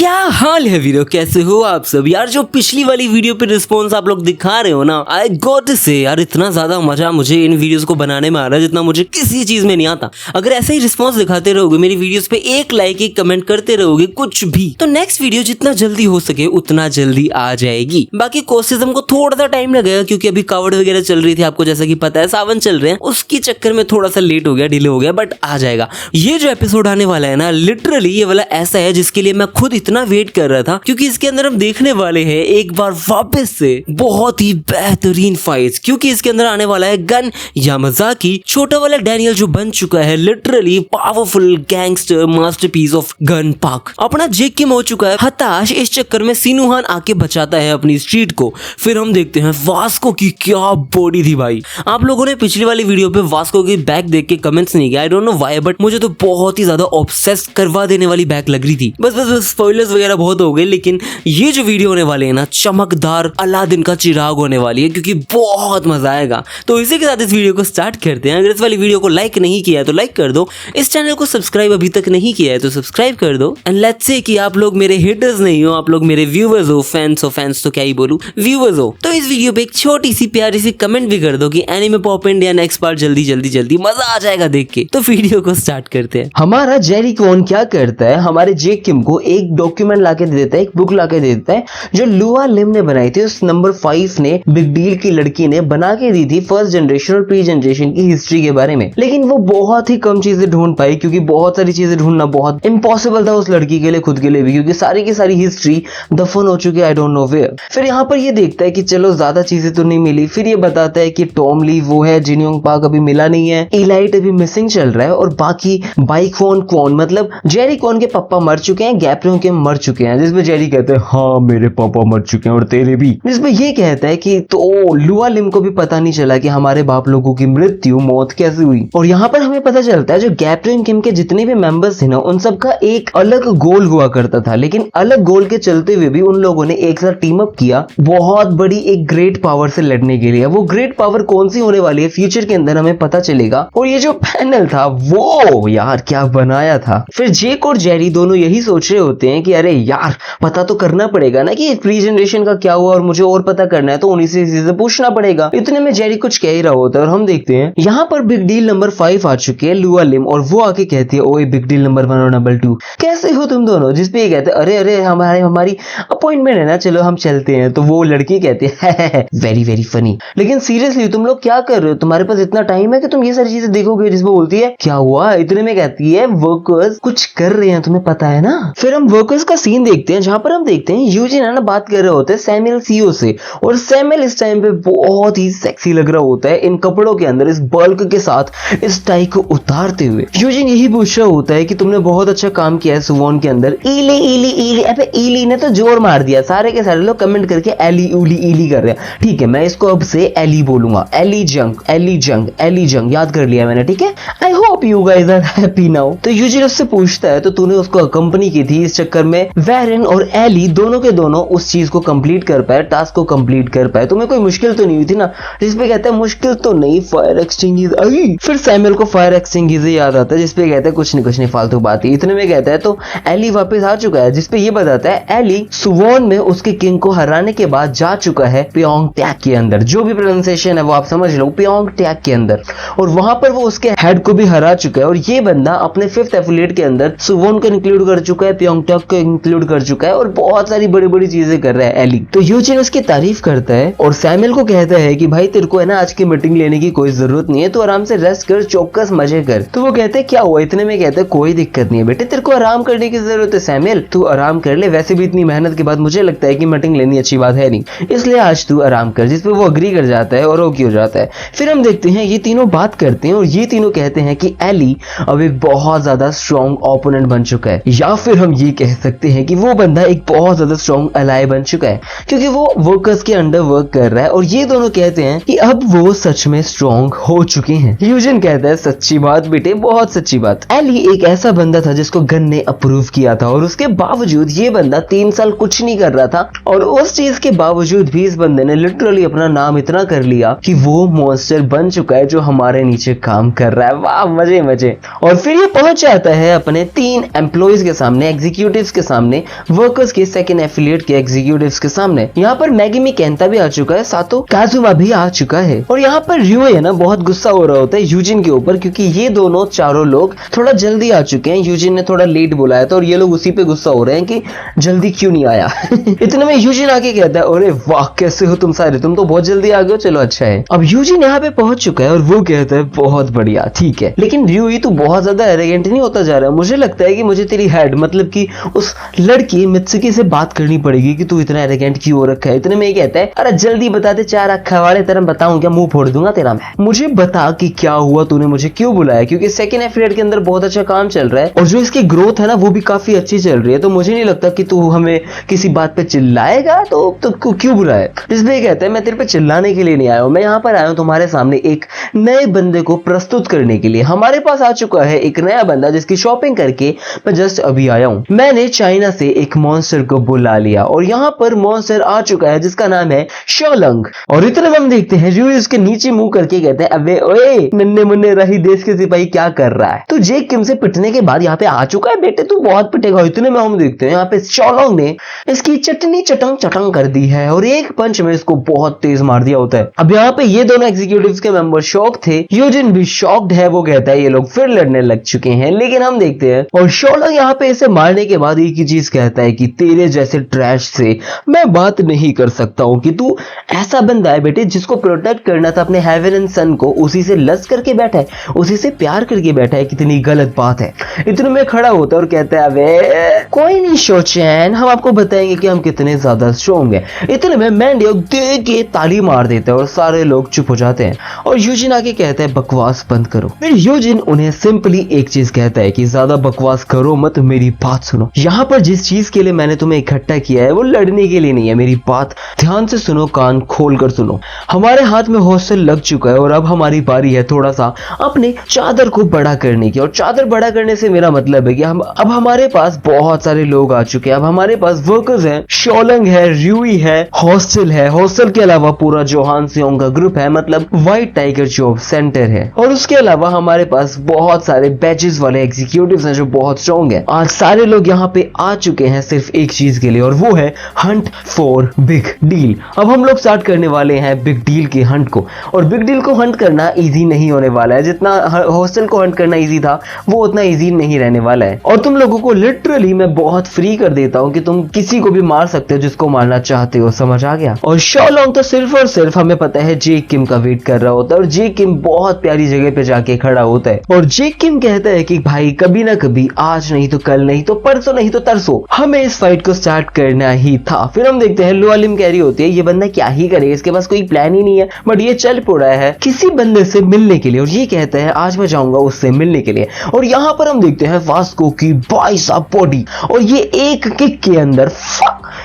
क्या हाल है वीडियो, कैसे हो आप सब यार। जो पिछली वाली वीडियो पे रिस्पॉन्स आप लोग दिखा रहे हो ना, आई गॉट टू से यार इतना ज्यादा मजा मुझे इन वीडियोस को बनाने में आ रहा है जितना मुझे किसी चीज में नहीं आता। अगर ऐसा ही रिस्पॉन्स दिखाते रहोगे, मेरी वीडियोस पे एक लाइक एक कमेंट करते रहोगे कुछ भी, तो नेक्स्ट वीडियो जितना जल्दी हो सके उतना जल्दी आ जाएगी। बाकी कोर्सेज हमको थोड़ा सा टाइम लगेगा क्योंकि अभी कावड़ वगैरह चल रही थी, आपको जैसा कि पता है सावन चल रहे हैं, उसकी चक्कर में थोड़ा सा लेट हो गया, डिले हो गया, बट आ जाएगा। ये जो एपिसोड आने वाला है ना, लिटरली ये वाला ऐसा है जिसके लिए मैं खुद इतना वेट कर रहा था, क्योंकि इसके अंदर हम देखने वाले हैं एक बार वापस से बहुत ही बेहतरीन फाइट्स। क्योंकि इसके अंदर आने वाला है गन यामाजाकी, छोटा वाला डैनियल जो बन चुका है literally powerful gangster masterpiece of gun पाक। अपना जेक किम हो चुका है हताश, इस चक्कर में सिनुहान आके बचाता है अपनी स्ट्रीट को। फिर हम देखते हैं वास्को की क्या बॉडी थी भाई। आप लोगों ने पिछली वाली वीडियो पे वास्को की बैक देख के कमेंट्स नहीं किया, I don't know why, but मुझे तो बहुत ही ज्यादा ऑब्सेस करवा देने वाली बैक लग रही थी। बस स्पॉयलर्स वगैरह बहुत हो गए, लेकिन ये जो वीडियो होने वाले है ना, चमकदार अलादीन का चिराग होने वाली है, क्योंकि बहुत मजा आएगा। तो इसी के साथ इस वीडियो को स्टार्ट करते हैं। अगर इस वाली वीडियो को लाइक नहीं किया है तो लाइक कर दो, इस चैनल को सब्सक्राइब अभी तक नहीं किया है तो सब्सक्राइब कर दो। एंड लेट्स से कि आप लोग मेरे हिटर्स नहीं हो, आप लोग मेरे व्यूअर्स हो, फैंस तो क्या ही बोलूं, व्यूअर्स हो। तो इस वीडियो पे एक छोटी सी प्यारी सी कमेंट भी कर दो कि anime pop India next part जल्दी जल्दी जल्दी, मजा आ जाएगा देख के। तो वीडियो को स्टार्ट करते हैं। हमारा जेरी कॉन क्या करता है, हमारे जेक किम को एक डॉक्यूमेंट लाके दे देता है, एक बुक लाके दे देता है जो लुआ लिम ने बनाई थी। उस नंबर 5 ने, बिग डील की लड़की ने बना के दी थी फर्स्ट जनरेशन और प्री जनरेशन की हिस्ट्री के बारे में। लेकिन वो बहुत ही कम चीजें ढूंढ पाई, क्योंकि बहुत सारी चीजें ढूंढना बहुत इम्पॉसिबल था उस लड़की के लिए, खुद के लिए भी, क्योंकि सारी की सारी हिस्ट्री दफन हो चुकी है आई डोंट नो वेयर। फिर यहाँ पर ये देखता है कि चलो ज्यादा चीजें तो नहीं मिली। फिर ये बताता है कि टॉम ली वो है, जिनयोंग पार्क अभी मिला नहीं है, इलाइट अभी मिसिंग चल रहा है, और बाकी बाइकफोन कौन, मतलब जेरी कॉन के पापा मर चुके हैं, गैप्रियों के मर चुके हैं। जिसमें जेरी कहते हैं हाँ मेरे पापा मर चुके हैं और तेरे भी। जिसमें ये कहता है कि तो लुआ लिम को भी पता नहीं चला कि हमारे बाप लोगों की मृत्यु मौत कैसे हुई। और यहाँ पर हमें पता चलता है जो गैप्रियन किम के जितने भी मेंबर्स थे ना, उन सबका एक अलग गोल हुआ करता था, लेकिन अलग गोल के चलते हुए भी उन लोगों ने एक साथ टीम अप किया बहुत बड़ी एक ग्रेट पावर से लड़ने के लिए। वो ग्रेट पावर कौन सी होने वाली है फ्यूचर के अंदर हमें पता चलेगा। और ये जो पैनल था वो यार क्या बनाया था। फिर जेक और जेरी दोनों यही सोच रहे होते हैं कि अरे यार पता तो करना पड़ेगा ना कि प्री जनरेशन का क्या हुआ, और मुझे और पता करना है, तो उन्हीं से चीजें पूछना पड़ेगा। इतने में जेरी कुछ कह ही रहा होता है और हम देखते हैं यहाँ पर बिग डील नंबर 5 आ चुके हैं, लुआ लिम, और वो आके कहती है ओए बिग डील नंबर 1 और नंबर 2 कैसे हो तुम दोनों। जिसपे ये कहते हैं अरे अरे हमारी अपॉइंटमेंट है ना, चलो हम चलते हैं। तो वो लड़की कहती है वेरी वेरी फनी, लेकिन सीरियसली तुम लोग क्या कर रहे हो, तुम्हारे पास इतना टाइम है कि तुम ये सारी चीजें देखोगे। जिसमें बोलती है क्या हुआ, इतने में कहती है वर्कर्स कुछ कर रहे हैं, तुम्हें पता है ना। फिर हम वर्कर्स का सीन देखते हैं, जहां पर हम देखते हैं यूजिन है ना बात कर रहे होते हैं सैमुअल सीओ से, और सैमुअल इस टाइम पे बहुत ही सेक्सी लग रहा होता है इन कपड़ों के अंदर, इस बल्क के साथ, इस टाई को उतारते हुए। यूजिन यही पूछ रहा होता है कि तुमने बहुत अच्छा काम किया है सुवॉन के अंदर। इली इली इली, अबे इली ने तो जोर मार दिया, सारे के सारे लोग कमेंट करके एली उली इली कर रहे हैं। ठीक है मैं इसको अब से एली बोलूंगा, एली जंग एली जंग एली जंग, याद कर लिया मैंने, ठीक है। I hope you guys are happy now. तो यूजिन उससे पूछता है तो तूने उसको अकंपनी की थी, इस चक्कर में वेरन और एली दोनों के दोनों उस चीज को कंप्लीट कर पाए, टास्क को कंप्लीट कर पाए। तुम्हें कोई मुश्किल तो नहीं हुई थी ना। जिसपे कहता है मुश्किल तो नहीं, फायर एक्सटिंग्विशर। फिर सैमुअल को फायर एक्सटिंग्विशर याद आता है, जिसपे कहता है कुछ नहीं फालतू बात है। इतने में कहता है तो एली वापस आ चुका है, जिसपे ये बताता है एली सुवॉन में उसके किंग को हराने के बाद जा चुका है प्योंग टैक के अंदर, जो भी प्रोनाउंसिएशन है वो आप समझ लो, प्योंग टैक के अंदर, और वहां पर वो उसके हेड को भी हरा चुका है। और ये बंदा अपने 5th एफिलिएट के अंदर सुवॉन को इंक्लूड कर चुका है, प्योंग टैक को इंक्लूड कर चुका है, और बहुत सारी बड़ी बड़ी चीजें कर रहा है एली। तो यूजिन उसकी तारीफ करता है और सैमुअल को कहता है कि भाई तेरे को है ना आज की मीटिंग लेने की कोई जरूरत नहीं है, तो आराम से रेस्ट कर, चौकस मजे कर। तो वो कहते हैं क्या हुआ, इतने में कहते हैं कोई दिक्कत नहीं है बेटे, तेरे को आराम करने की जरूरत है सैमुअल, तू आराम कर ले, वैसे भी इतनी मेहनत के बाद मुझे लगता है कि मीटिंग लेनी अच्छी बात है नहीं, इसलिए आज तू आराम कर। जिसपे वो अग्री कर जाता है और ओके हो जाता है। फिर हम देखते हैं ये तीनों बात करते हैं और ये तीनों कहते हैं कि एली अब एक बहुत ज्यादा स्ट्रॉन्ग ओपोनेंट बन चुका है, या फिर हम ये कह सकते हैं कि वो बंदा एक बहुत ज्यादा स्ट्रॉन्ग अलाय बन चुका है, क्योंकि वो वर्कर्स के अंडर वर्क कर रहा है। और ये दोनों कहते हैं कि अब वो सच में स्ट्रॉन्ग हो चुके हैं। यूजिन कहता है सच्ची बात बेटे, बहुत सच्ची बात। एली एक ऐसा बंदा था जिसको गन ने अप्रूव किया था, और उसके बावजूद ये बंदा 3 साल कुछ नहीं कर रहा था, और उस चीज के बावजूद भी इस बंदे ने लिटरली अपना नाम इतना कर लिया कि वो मॉन्स्टर बन चुका है जो हमारे नीचे काम कर रहा है। वाह मजे मजे। और फिर ये पहुंच जाता है अपने 3 एम्प्लॉइज के सामने, एग्जीक्यूटिव्स के सामने, वर्कर्स के सेकंड एफिलिएट के एग्जीक्यूटिव्स के सामने। यहाँ पर मेगुमी केंटा भी आ चुका है, सातो काजुमा भी आ चुका है। और यहाँ पर रियो है ना बहुत गुस्सा हो रहा होता है यूजिन के ऊपर, क्योंकि ये दोनों चारों लोग थोड़ा जल्दी आ चुके हैं। यूजिन ने थोड़ा लेट बुलाया था और ये लोग उसी पे गुस्सा हो रहे हैं कि जल्दी क्यों नहीं आया। इतने में यूजिन आके कहता है, अरे वाह कैसे हो तुम सारे, तुम तो बहुत जल्दी आ गए हो, चलो अच्छा है। अब यूजिन यहाँ पे पहुंच चुका है और वो कहता है बहुत बढ़िया ठीक है, लेकिन रियो तू बहुत ज्यादा एरोगेंट नहीं होता जा रहा है। मुझे लगता है कि मुझे तेरी हेड मतलब कि उस लड़की मित्सुकी से बात करनी पड़ेगी कि तू इतना एरोगेंट क्यों हो रखा है। इतने में ये कहता है, अरे जल्दी बता दे, चार अखा वाले तेरा बताऊं क्या, मुंह फोड़ दूंगा तेरा मैं। मुझे बता कि क्या हुआ, तूने मुझे क्यों बुलाया, क्योंकि सेकंड एफिलिएट के अंदर बहुत अच्छा काम चल रहा है और जो इसकी ग्रोथ है ना वो भी काफी अच्छी चल रही है। तो मुझे नहीं लगता कि तू हमें किसी बात पे चिल्लाएगा, तो क्यों बुलाया। इसलिए कहता है मैं तेरे पे चिल्लाने के लिए नहीं आया हूं, मैं यहाँ पर आया हूं तुम्हारे सामने एक नए बंदे को प्रस्तुत करने के लिए। हमारे पास आ चुका है एक नया बंदा जिसकी शॉपिंग करके मैं जस्ट अभी आया हूँ। मैंने चाइना से एक मॉन्स्टर को बुला लिया और यहाँ पर मॉन्स्टर आ चुका है जिसका नाम है शोलंग। और इतने में हम देखते हैं रियो इसके नीचे मुंह करके कहते हैं, अबे ओए नन्हे मुन्ने रही देश के सिपाही क्या कर रहा है। तो जेक किम से पिटने के बाद यहाँ पे आ चुका है, बेटे तू बहुत पिटेगा। इतने में हम देखते हैं यहाँ पे शोलंग ने इसकी चटनी चटंग चटंग कर दी है और एक पंच में इसको बहुत तेज मार दिया होता है। अब यहाँ पे ये दोनों एग्जीक्यूटिव्स के मेंबर शॉक थे, यूजिन भी शॉक्ड है। वो कहता है ये लोग फिर लड़ने लग चुके हैं, लेकिन हम देखते हैं और शोलंग यहाँ पे इसे मारने के बाद एक ही चीज कहता है कि तेरे जैसे ट्रैश से मैं बात नहीं कर सकता हूँ, कि तू ऐसा बंदा है बेटे जिसको प्रोटेक्ट करना था अपने हेवन एंड सन को, उसी से लस करके बैठा है, उसी से प्यार करके बैठा है, कितनी गलत बात है। इतने में खड़ा होता है और कहता है, अबे कोई नहीं शोचैन, हम आपको बताएंगे कि हम कितने ज्यादा स्ट्रॉन्ग हैं। इतने में मैंडियो दे के ताली मार देता है और सारे लोग चुप हो जाते हैं और यूजिन आके कहता है बकवास बंद करो। फिर यूजिन उन्हें सिंपली एक चीज कहता है कि ज्यादा बकवास करो मत, मेरी बात सुनो। यहाँ पर जिस चीज के लिए मैंने तुम्हें इकट्ठा किया है वो लड़ने के लिए नहीं है, मेरी बात ध्यान से सुनो, कान खोल कर सुनो। हमारे हाथ में हॉस्टल लग चुका है और अब हमारी बारी है थोड़ा सा अपने चादर को बड़ा करने की। और चादर बड़ा करने से मेरा मतलब है कि अब हमारे पास बहुत सारे लोग आ चुके हैं। अब हमारे पास वर्कर्स हैं, शोलंग है, र्यूई है, हॉस्टल है, हॉस्टल के अलावा पूरा जोहान सियोंग का ग्रुप है, मतलब व्हाइट टाइगर जॉब सेंटर है। और उसके अलावा हमारे पास बहुत सारे बैचेस वाले एग्जीक्यूटिव्स हैं जो बहुत स्ट्रॉन्ग है। आज सारे लोग यहाँ पे आ चुके हैं सिर्फ एक चीज के लिए और वो है हंट फॉर बिग डील। अब हम लोग स्टार्ट करने वाले हैं बिग डील के हंट को। और बिग डील को हंट करना इजी नहीं होने वाला है, जितना हॉस्टल को हंट करना इजी था वो उतना इजी नहीं रहने वाला है। और तुम लोगों को लिटरली मैं बहुत फ्री कर देता हूँ कि तुम किसी को भी मार सकते हो जिसको मारना चाहते हो, समझ आ गया। और शोलंग तो सिर्फ और सिर्फ हमें पता है जेक किम का वेट कर रहा होता है और जेक किम बहुत प्यारी जगह पे जाके खड़ा होता है और जेक किम कहता है कि भाई कभी ना कभी, आज नहीं तो कल, नहीं तो परसों, नहीं तो तरसों, हमें इस फाइट को स्टार्ट करना ही था। फिर हम देखते हैं लुआ लिम कह रही होती है ये बंदा क्या ही करे, इसके पास कोई प्लान ही नहीं है, बट ये चल पड़ा है किसी बंदे से मिलने के लिए और ये कहता है आज मैं जाऊंगा उससे मिलने के लिए। और यहाँ पर हम देखते हैं वास्को की भाई साहब बॉडी और ये एक किक के अंदर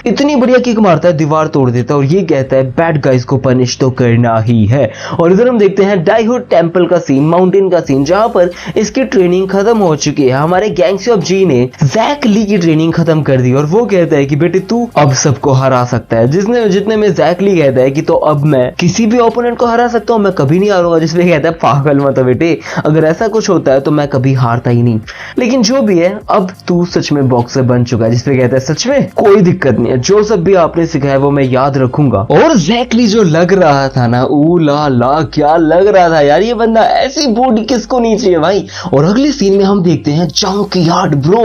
इतनी बढ़िया किक मारता है, दीवार तोड़ देता है और ये कहता है बैड गाइज को पनिश तो करना ही है। और इधर हम देखते हैं डाइहुड टेंपल का सीन, माउंटेन का सीन, जहां पर इसकी ट्रेनिंग खत्म हो चुकी है। हमारे गैंग्स ऑफ जी ने जैक ली की ट्रेनिंग खत्म कर दी और वो कहता है कि बेटे तू अब सबको हरा सकता है। जितने में जैक ली कहता है कि तो अब मैं किसी भी ओपोनेंट को हरा सकता हूँ, मैं कभी नहीं हारूंगा। जिसमें कहता है पागल मत बेटे, अगर ऐसा कुछ होता है तो मैं कभी हारता ही नहीं। लेकिन जो भी है अब तू सच में बॉक्सर बन चुका है। जिसपे कहता है सच में कोई दिक्कत नहीं है, जो सब भी आपने सिखाया वो मैं याद रखूंगा। और जैकली जो लग रहा था ना, ऊ ला ला क्या लग रहा था यार, ये बंदा ऐसी बॉडी किसको नहीं चाहिए भाई। और अगले सीन में हम देखते हैं जंक यार्ड ब्रो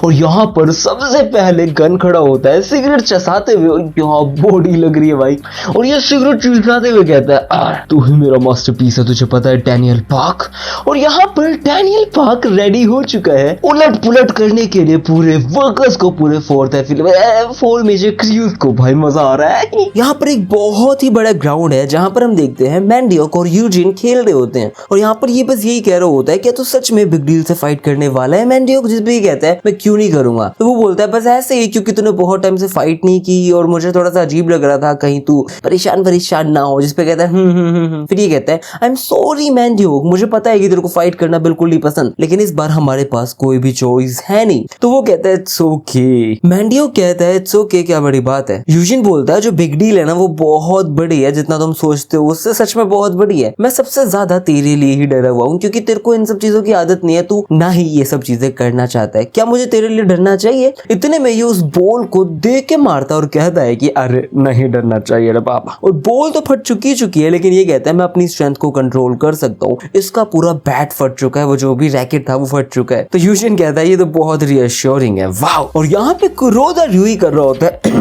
और यहाँ पर सबसे पहले गन खड़ा होता है सिगरेट चसाते हुए, यहाँ बॉडी लग रही है भाई। और ये सिगरेट चुसाते हुए कहता है तू ही मेरा मास्टरपीस है, तुझे पता है डैनियल पार्क। और यहाँ पर डैनियल पार्क रेडी हो चुका है उलट पुलट करने के लिए पूरे वर्कर्स को, पूरे फोर मेजर क्रूज को। भाई मजा आ रहा है। यहाँ पर एक बहुत ही बड़ा ग्राउंड है जहाँ पर हम देखते हैं मैंडियोक और यूजिन खेल रहे होते हैं और यहाँ पर ये बस यही कह रहा होता है कि तो सच में बिग डील से फाइट करने वाला है मैंडियोक। जिस पे ये कहता है मैं क्यों नहीं करूंगा, तो वो बोलता है बस ऐसे ही क्योंकि तूने बहुत टाइम से फाइट नहीं की और मुझे थोड़ा सा अजीब लग रहा था, कहीं तू परेशान ना हो। जिस पे कहता है फिर ये कहता है आई एम सॉरी मैंडियोक, मुझे पता है कि तेरे को फाइट करना बिल्कुल नहीं पसंद, लेकिन इस बार हमारे पास कोई भी चॉइस है नहीं। तो वो कहता है इट्स ओके। मैंडियोक कहता है इट्स ओके, क्या बड़ी बात है। यूजिन बोलता है जो बिग डील है ना वो बहुत बड़ी है, जितना तुम सोचते हो उससे सच में बहुत बड़ी है। मैं सबसे ज्यादा तेरे लिए ही डरा हुआ हूँ क्योंकि तेरे को इन सब चीजों की आदत नहीं है, तू ना ही ये सब चीजें करना चाहता है। क्या मुझे तेरे लिए डरना चाहिए? इतने में ये उस बॉल को देख के मारता और कहता है कि अरे नहीं डरना चाहिए रे बाबा। और बॉल तो फट चुकी है, लेकिन ये कहता है मैं अपनी स्ट्रेंथ को कंट्रोल कर सकता हूँ। इसका पूरा बैट फट चुका है, वो जो भी रैकेट था वो फट चुका है। तो यूजिन कहता है ये तो बहुत रियश्योरिंग है, वाओ। और यहाँ पे कुरोदा र्यूई कर रहा होता है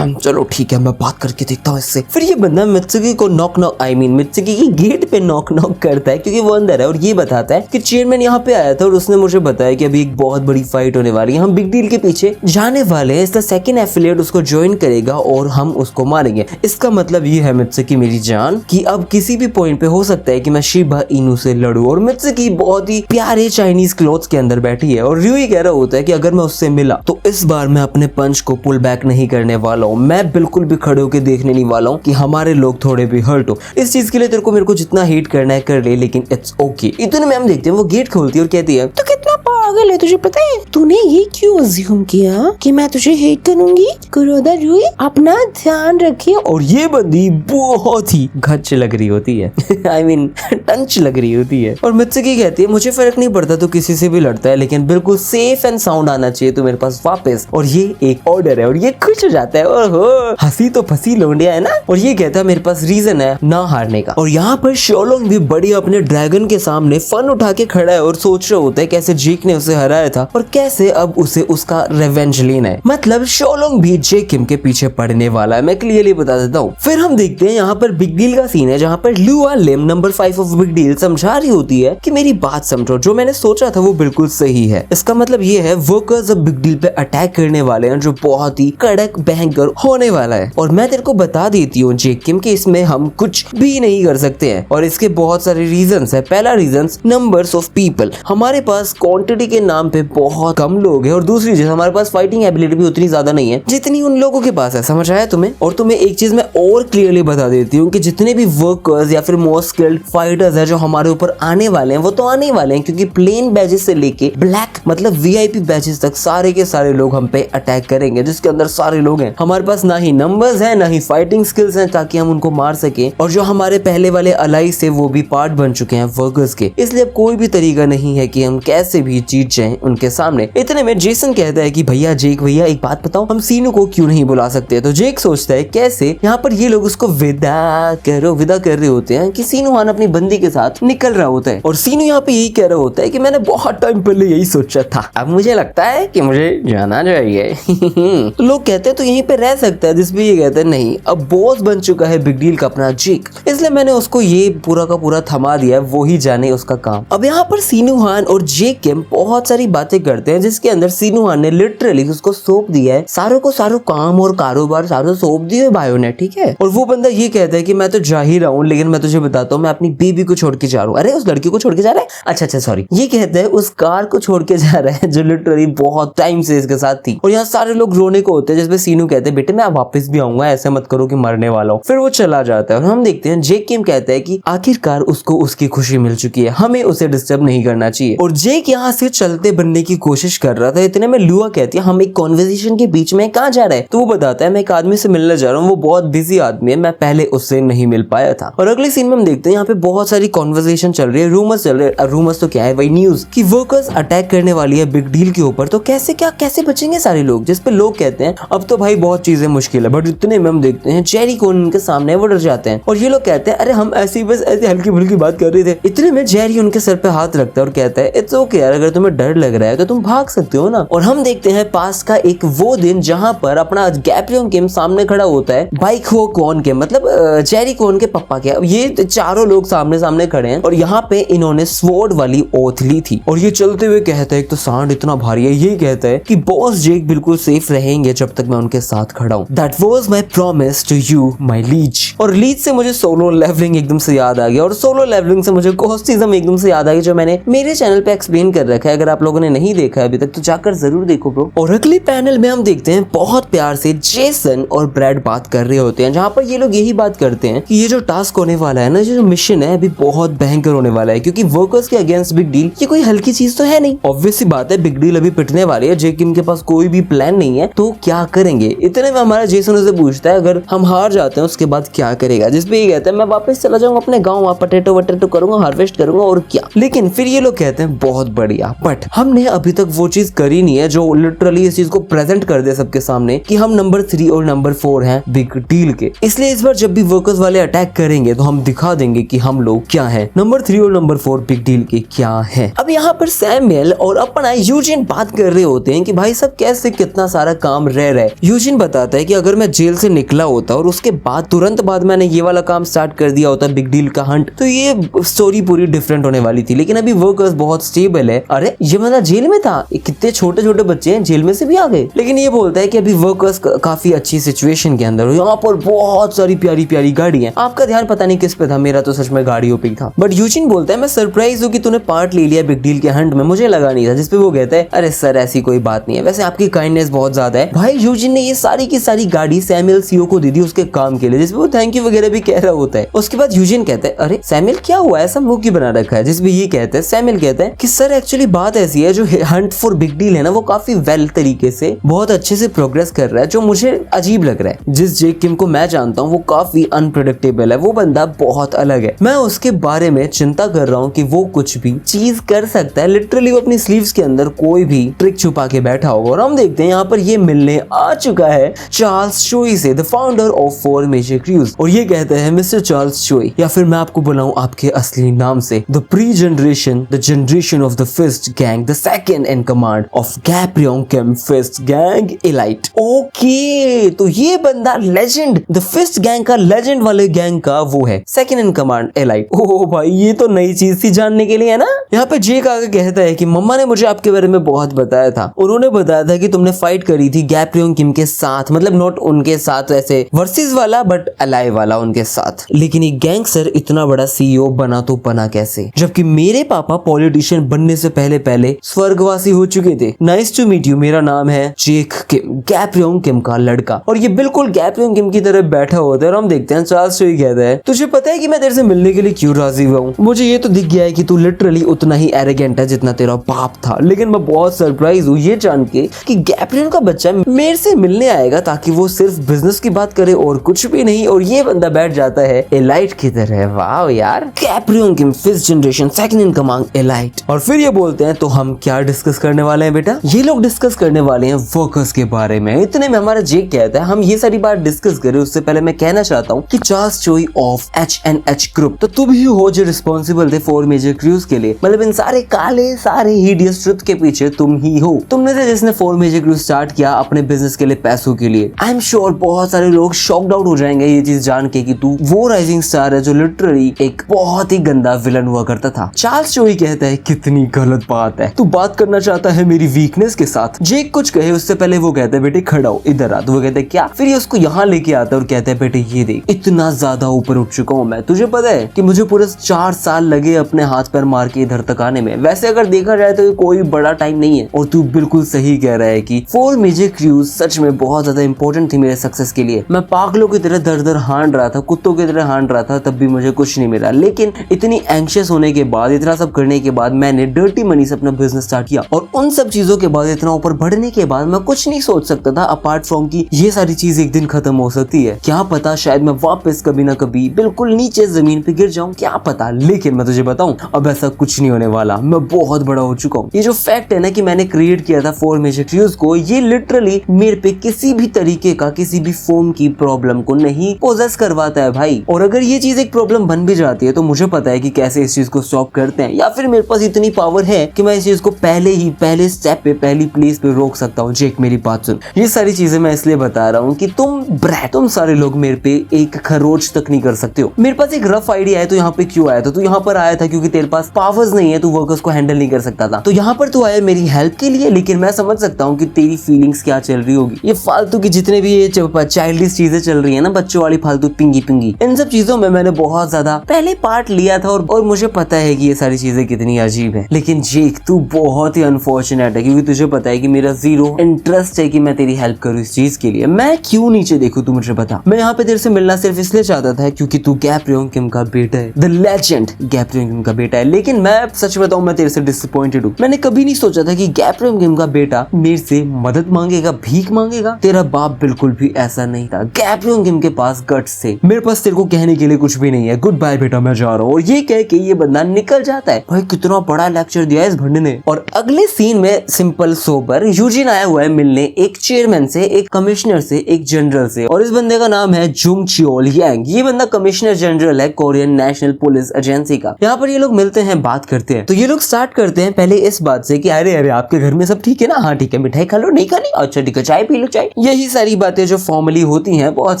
चलो ठीक है मैं बात करके देखता हूँ इससे। फिर ये बंदा मित्सुकी को मित्सुकी की गेट पे नॉक करता है क्योंकि वो अंदर है, और ये बताता है कि चेयरमैन यहाँ पे आया था और उसने मुझे बताया कि अभी एक बहुत बड़ी फाइट होने वाली है, हम बिग डील के पीछे जाने वाले हैं, इसका सेकंड एफिलिएट उसको ज्वाइन करेगा और हम उसको मारेंगे। इसका मतलब ये है मित्सुकी मेरी जान कि अब किसी भी पॉइंट पे हो सकता है कि मैं शिबा इनू से लड़ूं। और मित्सुकी बहुत ही प्यारे चाइनीज क्लोथ्स के अंदर बैठी है और र्यूई कह रहा होता है कि अगर मैं उससे मिला तो इस बार मैं अपने पंच को पुल बैक नहीं करने वाला हूँ, मैं बिल्कुल भी खड़े होकर देखने नहीं वाला हूँ कि हमारे लोग थोड़े भी हर्ट हो। इस चीज के लिए तेरे को मेरे को जितना हेट करना है कर ले, लेकिन इट्स ओके। इतने में हम देखते हैं वो गेट खोलती है और कहती है तो कितना पागल है, तुझे पता है तूने ये क्यों अज्यूम किया कि मैं तुझे हेट करूंगी? कुरोदा र्यूई अपना ध्यान रखिए। और ये बंदी बहुत ही गच्च लग रही होती है आई मीन टंच लग रही होती है। और मित्सुकी कहती है मुझे फर्क नहीं पड़ता तो किसी से भी लड़ता है, लेकिन बिल्कुल सेफ एंड साउंड आना चाहिए तो मेरे पास वापस। और ये एक ऑर्डर है और ये खुश हो जाता है, ओहो हंसी तो फंसी लौंडिया है ना। और ये कहता है मेरे पास रीजन है ना हारने का। और यहाँ पर शोलोंग भी बड़ी अपने ड्रैगन के सामने फन उठा के खड़ा है और सोच रहा होता है कैसे जेक ने उसे हराया था और कैसे अब उसे उसका रिवेंज लेना है। मतलब शोलोंग भी जेक किम के पीछे पड़ने वाला है, मैं क्लियरली बता देता हूँ। फिर हम देखते हैं यहाँ पर बिग डील का सीन है जहाँ पर लुआ लिम नंबर 5 ऑफ बिग डील समझा रही होती है कि मेरी बात समझो, जो मैंने सोचा था वो बिल्कुल सही है। इसका मतलब ये है वर्कर्स अब बिग डील पे अटैक करने वाले हैं जो बहुत ही कड़क भयंकर होने वाला है। और मैं तेरे को बता देती हूँ जेक किम कि इसमें हम कुछ भी नहीं कर सकते हैं और इसके बहुत सारे रीजंस है। पहला रीजन नंबर्स ऑफ पीपल, हमारे पास क्वांटिटी के नाम पे बहुत कम लोग हैं। और दूसरी चीज हमारे पास फाइटिंग एबिलिटी भी उतनी ज्यादा नहीं है जितनी उन लोगों के पास है। समझ आया तुम्हें? और तुम्हें एक चीज मैं और क्लियरली बता देती हूँ कि जितने भी वर्कर्स या फिर मोस्ट स्किल्ड फाइटर्स है जो हमारे ऊपर आने वाले हैं वो तो आने वाले हैं, क्योंकि प्लेन बैजेस से लेके ब्लैक मतलब वीआईपी बैजेस तक सारे के सारे लोग हम पे अटैक करेंगे, जिसके अंदर सारे लोग हैं। हमारे पास ना ही नंबर्स है ना ही फाइटिंग स्किल्स हैं ताकि हम उनको मार सके। और जो हमारे पहले वाले अलाइज थे वो भी पार्ट बन चुके हैं वर्कर्स के, इसलिए अब कोई भी तरीका नहीं है कि हम कैसे भी जीत जाएं उनके सामने। इतने में जेसन कहता है कि भैया जेक भैया एक बात बताओ, हम सीनू को क्यों नहीं बुला सकते? तो जेक सोचता है कैसे। यहाँ पर ये लोग उसको विदा कर रहे होते हैं कि सीनू हान अपनी बंदी के साथ निकल रहा होता है और सीनू यहाँ पे यही कह रहा होता है कि मैंने बहुत टाइम पहले यही सोचा था, अब मुझे लगता है कि मुझे जाना चाहिए तो लोग कहते हैं तो यहीं पे रह सकता है, जिस भी ये कहते हैं नहीं, अब बॉस बन चुका है बिग डील का अपना जेक, इसलिए मैंने उसको ये पूरा का पूरा थमा दिया है, वो ही जाने उसका काम। अब यहाँ पर सीनू हान और जेक किम बहुत सारी बातें करते हैं जिसके अंदर सीनू हान ने लिटरली उसको सौंप दिया है सारों को सारो काम और कारोबार सारों सौंप दिए बायो ने, ठीक है। और वो बंदा ये कहता है कि मैं तो जा ही रहा हूँ, लेकिन मैं तुझे बताता हूँ मैं अपनी बेबी को छोड़ के जा रहा हूँ। अरे उस लड़की को छोड़ के जा रहा है? अच्छा सॉरी, ये कहता है उस कार को छोड़ के जा रहा है जो लिटरली बहुत टाइम से इसके साथ थी। और यहाँ सारे लोग रोने को होते हैं, जिसमें सीनू कहते हैं बेटे मैं वापस भी आऊंगा, ऐसे मत करो कि मरने वाला हूँ। फिर वो चला जाता है और हम देखते हैं जेक किम कहता है कि आखिरकार उसको उसकी खुशी मिल चुकी है, हमें उसे डिस्टर्ब नहीं करना चाहिए। और जेक यहाँ से चलते बनने की कोशिश कर रहा था, इतने में लुआ कहती है हम एक कॉन्वर्सेशन के बीच में कहाँ जा रहे हैं? तो वो बताता है मैं एक आदमी से मिलने जा रहा हूँ, वो बहुत बिजी आदमी है, मैं पहले उससे नहीं मिल पाया था। और अगले सीन में हम देखते हैं यहाँ पे बहुत सारी कॉन्वर्सेशन चल रही है, रूमर्स चल रहे हैं। रूमर्स तो क्या है, वही न्यूज कि वर्कर्स अटैक करने वाली है बिग डील के ऊपर, तो कैसे बचेंगे सारे लोग? जिसपे लोग कहते हैं अब तो भाई बहुत चीजें मुश्किल है। बट इतने में हम देखते हैं जेरी कोन उनके सामने वो डर जाते हैं और ये लोग कहते हैं अरे हम ऐसी बस ऐसी हल्की फुल्की बात कर रहे थे। इतने में जेरी उनके सर पे हाथ रखता है और कहता है इट्स ओके यार, अगर तुम्हें डर लग रहा है तो तुम भाग सकते हो ना। और हम देखते हैं पास का एक वो दिन जहाँ पर अपना गैप्रियन किम सामने खड़ा होता है बाइक हो कौन के मतलब जेरी कोन के पापा के। अब ये चारों लोग सामने खड़े हैं और यहाँ पे इन्होंने स्वॉर्ड वाली ओथ ली थी। और ये चलते हुए कहता है एक तो सांड इतना भारी है, ये कहता है कि बॉस जेक बिल्कुल सेफ रहेंगे जब तक मैं उनके साथ खड़ा हूँ। That was my promise to you my liege. और लीच से मुझे सोलो लेवलिंग एकदम से याद आ गया और सोलो लेवलिंग से मुझे घोस्टिज्म एकदम से याद आ गया जो मैंने मेरे चैनल पे एक्सप्लेन कर रखा है, अगर आप लोगों ने नहीं देखा है अभी तक तो जाकर जरूर देखो ब्रो। और अगले पैनल में हम देखते हैं बहुत प्यार से जेसन और ब्रैड बात कर रहे होते हैं, जहाँ पर ये लोग यही बात करते हैं कि ये जो टास्क होने वाला है ना, जो मिशन है अभी बहुत भयंकर होने वाला है, क्योंकि वर्कर्स के अगेंस्ट बिग डील ये कोई हल्की चीज तो है नहीं। ऑब्वियस सी बात है, बिग डील अभी पिटने वाली है, जे किम के पास कोई भी प्लान नहीं है, तो क्या करेंगे। इतने में हमारा जेसन उसे पूछता है अगर हम हार जाते हैं उसके बाद क्या करेगा, जिसपे ये कहता है मैं वापस चला जाऊंगा अपने गाँव, वहाँ पटेटो वटेटो करूंगा, हार्वेस्ट करूंगा और क्या। लेकिन फिर ये लोग कहते हैं बहुत बढ़िया, बट हमने अभी तक वो चीज करी नहीं है जो लिटरली इस चीज को प्रेजेंट कर दे सबके सामने कि हम नंबर 3 और नंबर 4 हैं बिग डील के। इसलिए इस बार जब भी वर्कर्स वाले अटैक करेंगे तो हम दिखा देंगे कि हम लोग क्या हैं, नंबर 3 और नंबर 4 बिग डील के क्या हैं। अब यहाँ पर सैमुअल और अपना यूजिन बात कर रहे होते हैं कि भाई सब कैसे कितना सारा काम रह रहा है। यूजिन बताता है कि अगर मैं जेल से निकला होता और उसके बाद तुरंत बाद मैंने ये वाला काम स्टार्ट कर दिया होता बिग डील का हंट, तो ये स्टोरी पूरी डिफरेंट होने वाली थी। लेकिन अभी वर्कर्स बहुत स्टेबल है। अरे ये बंदा जेल में था, कितने छोटे छोटे बच्चे हैं जेल में से भी आ गए। लेकिन ये बोलता है कि अभी वर्कर्स काफी अच्छी सिचुएशन के अंदर, यहाँ पर बहुत सारी प्यारी प्यारी गाड़ी है। आपका ध्यान पता नहीं किस पे था, मेरा तो सच में गाड़ियों पे था। बट यूजिन बोलता है मैं सरप्राइज हूँ कि तूने पार्ट ले लिया बिग डील के हंट में, मुझे लगा नहीं था। जिसपे वो कहता है अरे सर ऐसी कोई बात नहीं है, वैसे आपकी काइंडनेस बहुत ज्यादा है। भाई यूजिन ने ये सारी की सारी गाड़ी सैमुअल सीओ को दे दी उसके काम के लिए, जिसपे वो थैंक यू वगैरह भी कह रहा होता है। उसके बाद यूजिन कहता है अरे सैमुअल क्या हुआ, ऐसा मुंह क्यों बना रखा है। जिसपे ये कहता है, सैमुअल कहता है कि सर एक्चुअली बात ऐसी है, जो हंट फॉर बिग डील है ना वो काफी वेल तरीके से बहुत अच्छे से प्रोग्रेस कर रहा है, जो मुझे अजीब लग रहा है। जिस जेक किम को मैं जानता हूँ वो काफी अनप्रेडिक्टेबल है, वो बंदा बहुत अलग है। मैं उसके बारे में चिंता कर रहा हूँ कि वो कुछ भी चीज कर सकता है। लिटरली वो अपनी स्लीव्स के अंदर कोई भी ट्रिक छुपा के बैठा होगा। और हम देखते हैं यहाँ पर ये मिलने आ चुका है चार्ल्स चोई से, the founder of 4 major crews. और ये कहते हैं मिस्टर चार्ल्स चोई, या फिर मैं आपको बुलाऊं आपके असली नाम से, the pre generation, the generation of the fist gang, the second in command of Gapryong Kim fist gang elite. Okay, तो ये बंदा लेजेंड, द फिस्ट गैंग का लेजेंड वाले गैंग का वो है, सेकंड इन कमांड एलाइट। ओह भाई ये तो नई चीज थी जानने के लिए, है ना। यहाँ पे जेक आगे कहता है कि मम्मा ने मुझे आपके बारे में बहुत बताया था। उन्होंने बताया था कि तुमने फाइट करी थी गैप्रियन किम के साथ, मतलब नॉट उनके साथ वैसे वर्सेस वाला, बट अलाइव वाला उनके साथ। लेकिन एक गैंगस्टर इतना बड़ा सीईओ बना तो बना कैसे, जबकि मेरे पापा पॉलिटिशियन बनने से पहले पहले स्वर्गवासी हो चुके थे। नाइस टू मीट यू, मेरा नाम है जेक किम, गैप्रियन किम का लड़का। और ये बिल्कुल गैप्रियन किम की तरह बैठा होता है। और हम देखते हैं चार्ल्स चोई कहता है तुझे पता है कि मैं तेरे से मिलने के लिए क्यों राजी हुआ हूँ। मुझे ये तो दिख गया है कि तू लिटरली उतना ही एरोगेंट है जितना तेरा बाप था। लेकिन मैं बहुत सरप्राइज हूँ ये जान के कि गैप्रियन का बच्चा मेरे से मिलने आएगा ताकि वो सिर्फ बिजनेस की बात करे और कुछ भी नहीं। और ये बंदा बैठ जाता है एलाइट की तरह। वाह यार, Gapryong Kim fifth generation, second in command elite. और फिर ये बोलते हैं तो हम क्या डिस्कस करने वाले हैं बेटा। ये लोग डिस्कस करने वाले हैं वर्कर्स के बारे में। इतने में हमारा जेक कहता है हम ये सारी बात डिस्कस करें उससे पहले मैं कहना चाहता हूँ कि चार्ल्स चोई ऑफ H&H ग्रुप, तो तुम ही हो जो रिस्पॉन्सिबल थे 4 मेजर क्रूज के लिए। मतलब इन सारे काले सारे हिडियस ट्रुथ के पीछे तुम ही हो। तुमने थे जिसने 4 मेजर क्रूज स्टार्ट किया अपने बिजनेस के लिए, पैसों के लिए। आई एम श्योर बहुत सारे लोग शॉक्ड आउट हो जाएंगे ये चीज जान के कि तू वो राइजिंग स्टार है जो लिटरली एक बहुत ही गंदा विलन हुआ करता था। चार्ल्स चोई कहता है कितनी गलत बात है, तू बात करना चाहता है मेरी वीकनेस के साथ। जेक कुछ कहे उससे पहले वो कहता है बेटे खड़ा हो, इधर आ। तो वो कहता है क्या। फिर ये उसको यहाँ लेके आता है और कहता है बेटे ये देख, इतना ज्यादा ऊपर उठ चुका हूँ मैं। तुझे पता है कि मुझे पूरे 4 साल लगे अपने हाथ पैर मार के इधर तक आने में। वैसे अगर देखा जाए तो ये कोई बड़ा टाइम नहीं है। और तू बिल्कुल सही कह रहा है कि 4 मेजर क्रूज सच में बहुत ज्यादा इंपॉर्टेंट थी मेरे सक्सेस के लिए। मैं पागलों की तरह दर दर हांड रहा था, कुत्तों की तरह हांड रहा था, तब भी मुझे कुछ नहीं मिला। लेकिन इतनी एंशियस होने के बाद, इतना सब करने के बाद मैंने डर्टी मनी से अपना बिजनेस स्टार्ट किया। और उन सब चीजों के बाद, इतना ऊपर बढ़ने के बाद मैं कुछ नहीं सोच सकता था अपार्ट फ्रॉम कि ये सारी चीज एक दिन खत्म हो सकती है। क्या पता शायद मैं वापस कभी ना कभी बिल्कुल नीचे जमीन पे गिर जाऊं, क्या पता। लेकिन मैं तुझे बताऊं अब ऐसा कुछ नहीं होने वाला। मैं बहुत बड़ा हो चुका हूँ। ये जो फैक्ट है ना कि मैंने क्रिएट किया था 4 मेजर क्रूज को, ये लिटरली मेरे पे किसी भी तरीके का, किसी भी फॉर्म की प्रॉब्लम को नहीं पोजेस करवाता है भाई। और अगर ये चीज एक प्रॉब्लम बन भी जाती है तो मुझे पता है कि कैसे इस चीज को स्टॉप करते हैं, या फिर मेरे पास इतनी पावर है कि मैं इस चीज को पहले स्टेप पे, पहली प्लेस पे रोक सकता हूँ। जेक मेरी बात सुन, ये सारी चीजें मैं इसलिए बता रहा हूँ कि तुम ब्रैट, तुम सारे लोग मेरे पे एक खरोच तक नहीं कर सकते हो। मेरे पास एक रफ आइडिया है, तो यहाँ पे क्यों आया था? तू यहाँ पर आया था क्योंकि तेरे पास पावर्स नहीं है, तू वर्कर्स को हैंडल नहीं कर सकता था, तो यहाँ पर तू आया मेरी हेल्प के लिए। लेकिन मैं समझ सकता हूँ कि तेरी फीलिंग्स क्या चल रही होगी। ये फालतू की जितने भी ये चाइल्डिश चीजें चल रही है ना, बच्चों वाली फालतू पिंगी पिंगी, इन सब चीजों में मैंने बहुत ज्यादा पहले पार्ट लिया था और मुझे पता है कि ये सारी चीजें कितनी अजीब है। लेकिन जेक, तू बहुत ही अनफॉर्चुनेट है, क्योंकि तुझे पता है कि मेरा जीरो इंटरेस्ट है कि मैं तेरी हेल्प करूँ इस चीज के लिए। मैं क्यों नीचे देखूं, तू मुझे बता। मैं यहाँ पे तेरे से मिलना सिर्फ इसलिए चाहता था क्योंकि तू गैब्रियल किम का बेटा है, द लेजेंड गैब्रियल किम का बेटा है। लेकिन मैं सच बताऊं, मैं तेरे से डिसअपॉइंटेड हूँ। मैंने कभी नहीं सोचा था कि गैब्रियल किम का बेटा मेरे से मदद मांगेगा, भीख मांगेगा। तेरा बाप बिल्कुल भी ऐसा नहीं था। गैब्रियल किम के पास गट्स थे। मेरे पास तेरे को कहने के लिए कुछ भी नहीं है, गुड बाय बेटा, मैं जा रहा हूँ। और ये कह के ये बंदा निकल जाता है। भाई कितना बड़ा लेक्चर दिया इस भंड ने। और अगले सीन में सिंपल सोबर यूजिन आया हुआ है मिलने, एक चेयरमैन से, एक कमिश्नर से, एक जनरल से। और इस बंदे का नाम है जुंग चियोल यांग। ये बंदा कमिश्नर जनरल है कोरियन नेशनल पुलिस एजेंसी का। यहाँ पर ये लोग मिलते हैं, बात करते हैं। तो ये लोग स्टार्ट करते हैं पहले इस बात से कि अरे अरे आपके घर में सब ठीक है ना? हाँ ठीक है। मिठाई खा लो? नहीं खानी? अच्छा ठीक है। चाय पी लो? चाय। यही सारी बातें जो फॉर्मली होती हैं, बहुत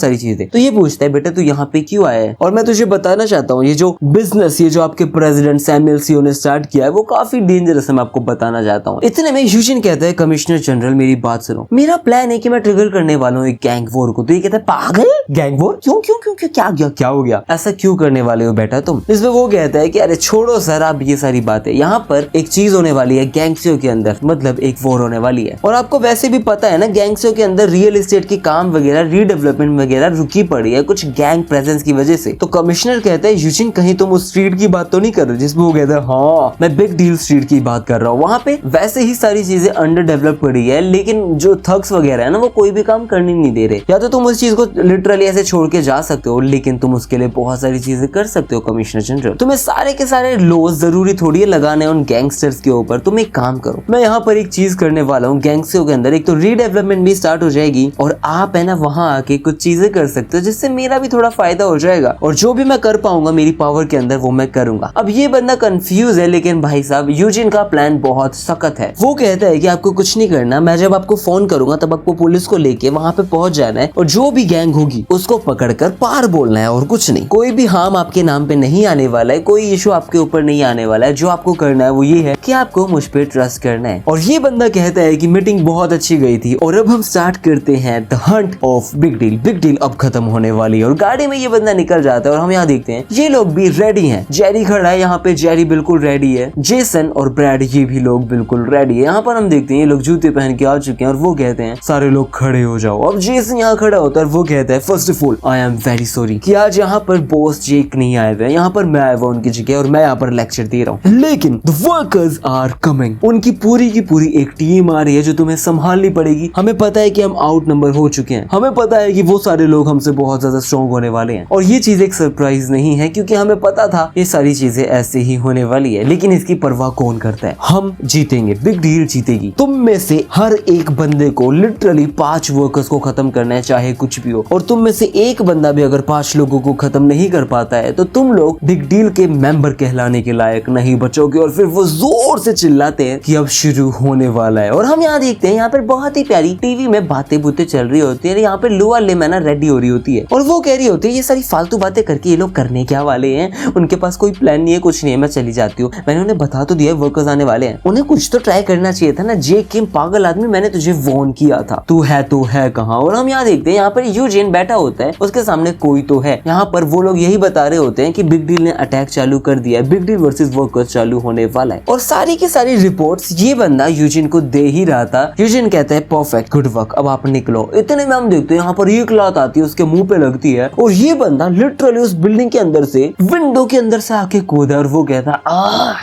सारी चीजें। तो ये पूछता है बेटा तू यहाँ पे क्यों आया है? और मैं तुझे बताना चाहता हूँ, ये जो बिजनेस, ये जो आपके प्रेसिडेंट सैमुअल सियो ने स्टार्ट किया है, वो काफी डेंजरस है। मैं आपको बताना चाहता हूँ। इतने में यूजिन कहता है कमिश्नर जनरल मेरी बात सुनो, मेरा प्लान है कि मैं ट्रिगर करने वाला हूँ एक गैंग वॉर को। तो ये कहता है पागल, गैंग वॉर? क्यों क्यों क्यों क्यों क्या गया, क्या हो गया? ऐसा क्यों करने वाले हो बेटा तुम? इसमें वो कहता है कि अरे छोड़ो सर आप ये सारी बातें, यहाँ पर एक चीज होने वाली है गैंगस्टरों के अंदर, मतलब एक वॉर होने वाली है। और आपको वैसे भी पता है ना, गैंगस्टरों के अंदर रियल एस्टेट की काम वगैरह, रीडेवलपमेंट वगैरह रुकी पड़ी है कुछ गैंग प्रेजेंस की वजह से। तो कमिश्नर कहता है यूजिन कहीं तुम उस स्ट्रीट की बात तो नहीं कर रहे? जिसमें वो कहता है हाँ मैं बिग डील स्ट्रीट की बात कर रहा हूँ। वहाँ पे वैसे ही सारी चीजें अंडर डेवलप पड़ी है, लेकिन जो थग्स वगैरह है ना, वो कोई भी काम करने नहीं दे रहे। या तो तुम उस चीज को लिटरली ऐसे छोड़ के जा सकते हो, लेकिन तुम उसके लिए बहुत सारी चीजें कर सकते हो कमिश्नर जनरल। तुम्हें सारे के सारे लॉज जरूरी थोड़ी है लगाने उन गैंगस्टर्स के ऊपर। तुम एक काम करो, मैं यहाँ पर एक चीज करने वाला हूँ गैंगस्टरों के अंदर। एक तो रीडेवलपमेंट भी स्टार्ट हो जाएगी और आप है ना वहाँ आके कुछ चीजें कर सकते हो जिससे मेरा भी थोड़ा फायदा हो जाएगा। और जो भी मैं कर पाऊंगा मेरी पावर के अंदर वो मैं करूंगा। अब ये बंदा कंफ्यूज है, लेकिन भाई साहब यूजिन का प्लान बहुत सख्त है। वो कहता है कि आपको कुछ नहीं करना, मैं जब आपको फोन करूंगा तब आपको पुलिस को लेके वहाँ पे पहुंच जाना है और जो भी गैंग होगी उसको पकड़कर पार बोलना है और कुछ नहीं। कोई भी हार्म आपके नाम पे नहीं आने वाला है, कोई इशू आपके ऊपर नहीं आने वाला है। जो आपको करना है वो ये है कि आपको मुझ पे ट्रस्ट करना है। और ये बंदा कहता है कि मीटिंग बहुत अच्छी गई थी और अब हम स्टार्ट करते हैं the Hunt of big deal. Big deal अब खत्म होने वाली है। और गाड़ी में ये बंदा निकल जाता है और हम यहाँ देखते हैं ये लोग भी रेडी हैं। जेरी खड़ा है यहाँ पे, जेरी बिल्कुल रेडी है। जेसन और ब्रैड ये भी लोग बिल्कुल रेडी है। यहाँ पर हम देखते हैं ये लोग जूते पहन के आ चुके हैं और वो कहते हैं सारे लोग खड़े हो जाओ। अब जेसन यहाँ खड़ा होता है और वो कहता है first of all I am very sorry कि आज यहाँ पर बॉस जेक नहीं आए हुए, यहाँ पर मैं आया हुआ उनकी जगह और मैं यहाँ पर लेक्चर दे रहा हूँ। लेकिन द वर्कर्स आर कमिंग, उनकी पूरी की पूरी एक टीम आ रही है जो तुम्हें संभालनी पड़ेगी। हमें पता है कि हम आउट नंबर हो चुके हैं, हमें पता है कि वो सारे लोग हमसे बहुत ज्यादा स्ट्रॉन्ग होने वाले हैं। और ये चीज एक सरप्राइज नहीं है क्योंकि हमें पता था ये सारी चीजें ऐसे ही होने वाली है। लेकिन इसकी परवाह कौन करता है? हम जीतेंगे, बिग डील जीतेगी। तुम में से हर एक बंदे को लिटरली 5 वर्कर्स को खत्म करना है, चाहे कुछ भी हो। और तुम में से एक बंदा भी अगर 5 लोगों को खत्म नहीं कर पाता है तो तुम लोग बिग डील के मेंबर कहलाने के लायक नहीं बचोगे। और फिर वो जोर से चिल्लाते हैं कि अब शुरू होने वाला है। और हम यहाँ देखते हैं यहाँ पर बहुत ही प्यारी टीवी में बातें बुतें चल रही होती है। यहाँ पे लुआ लेमैना रेडी हो रही होती है और वो कह रही होती है ये सारी फालतू बातें करके ये लोग करने क्या वाले हैं, उनके पास कोई प्लान नहीं है, कुछ नहीं है, मैं चली जाती हूँ। मैंने उन्हें बता तो दिया वर्कर्स आने वाले हैं, उन्हें कुछ तो ट्राई करना चाहिए था ना। जे किम पागल आदमी, मैंने तुझे वार्न किया था, तू है कहाँ? और हम यहाँ देखते हैं यहाँ पर यूजिन बैठा होता है, उसके सामने कोई तो है। यहाँ पर वो लोग यही बता रहे होते हैं कि बिग डील ने अटैक चालू कर दिया है, बिग डील वर्सेस वर्कर्स चालू होने वाला है। और सारी की सारी रिपोर्ट्स ये बंदा यूजिन को दे ही रहा था। यूजिन कहता है परफेक्ट, गुड वर्क, अब आप निकलो। इतने में हम देखते हैं यहाँ पर एक लात आती है, उसके मुंह पे लगती है और ये बंदा लिटरली उस बिल्डिंग के अंदर से, विंडो के अंदर से आके कूदा और वो कहता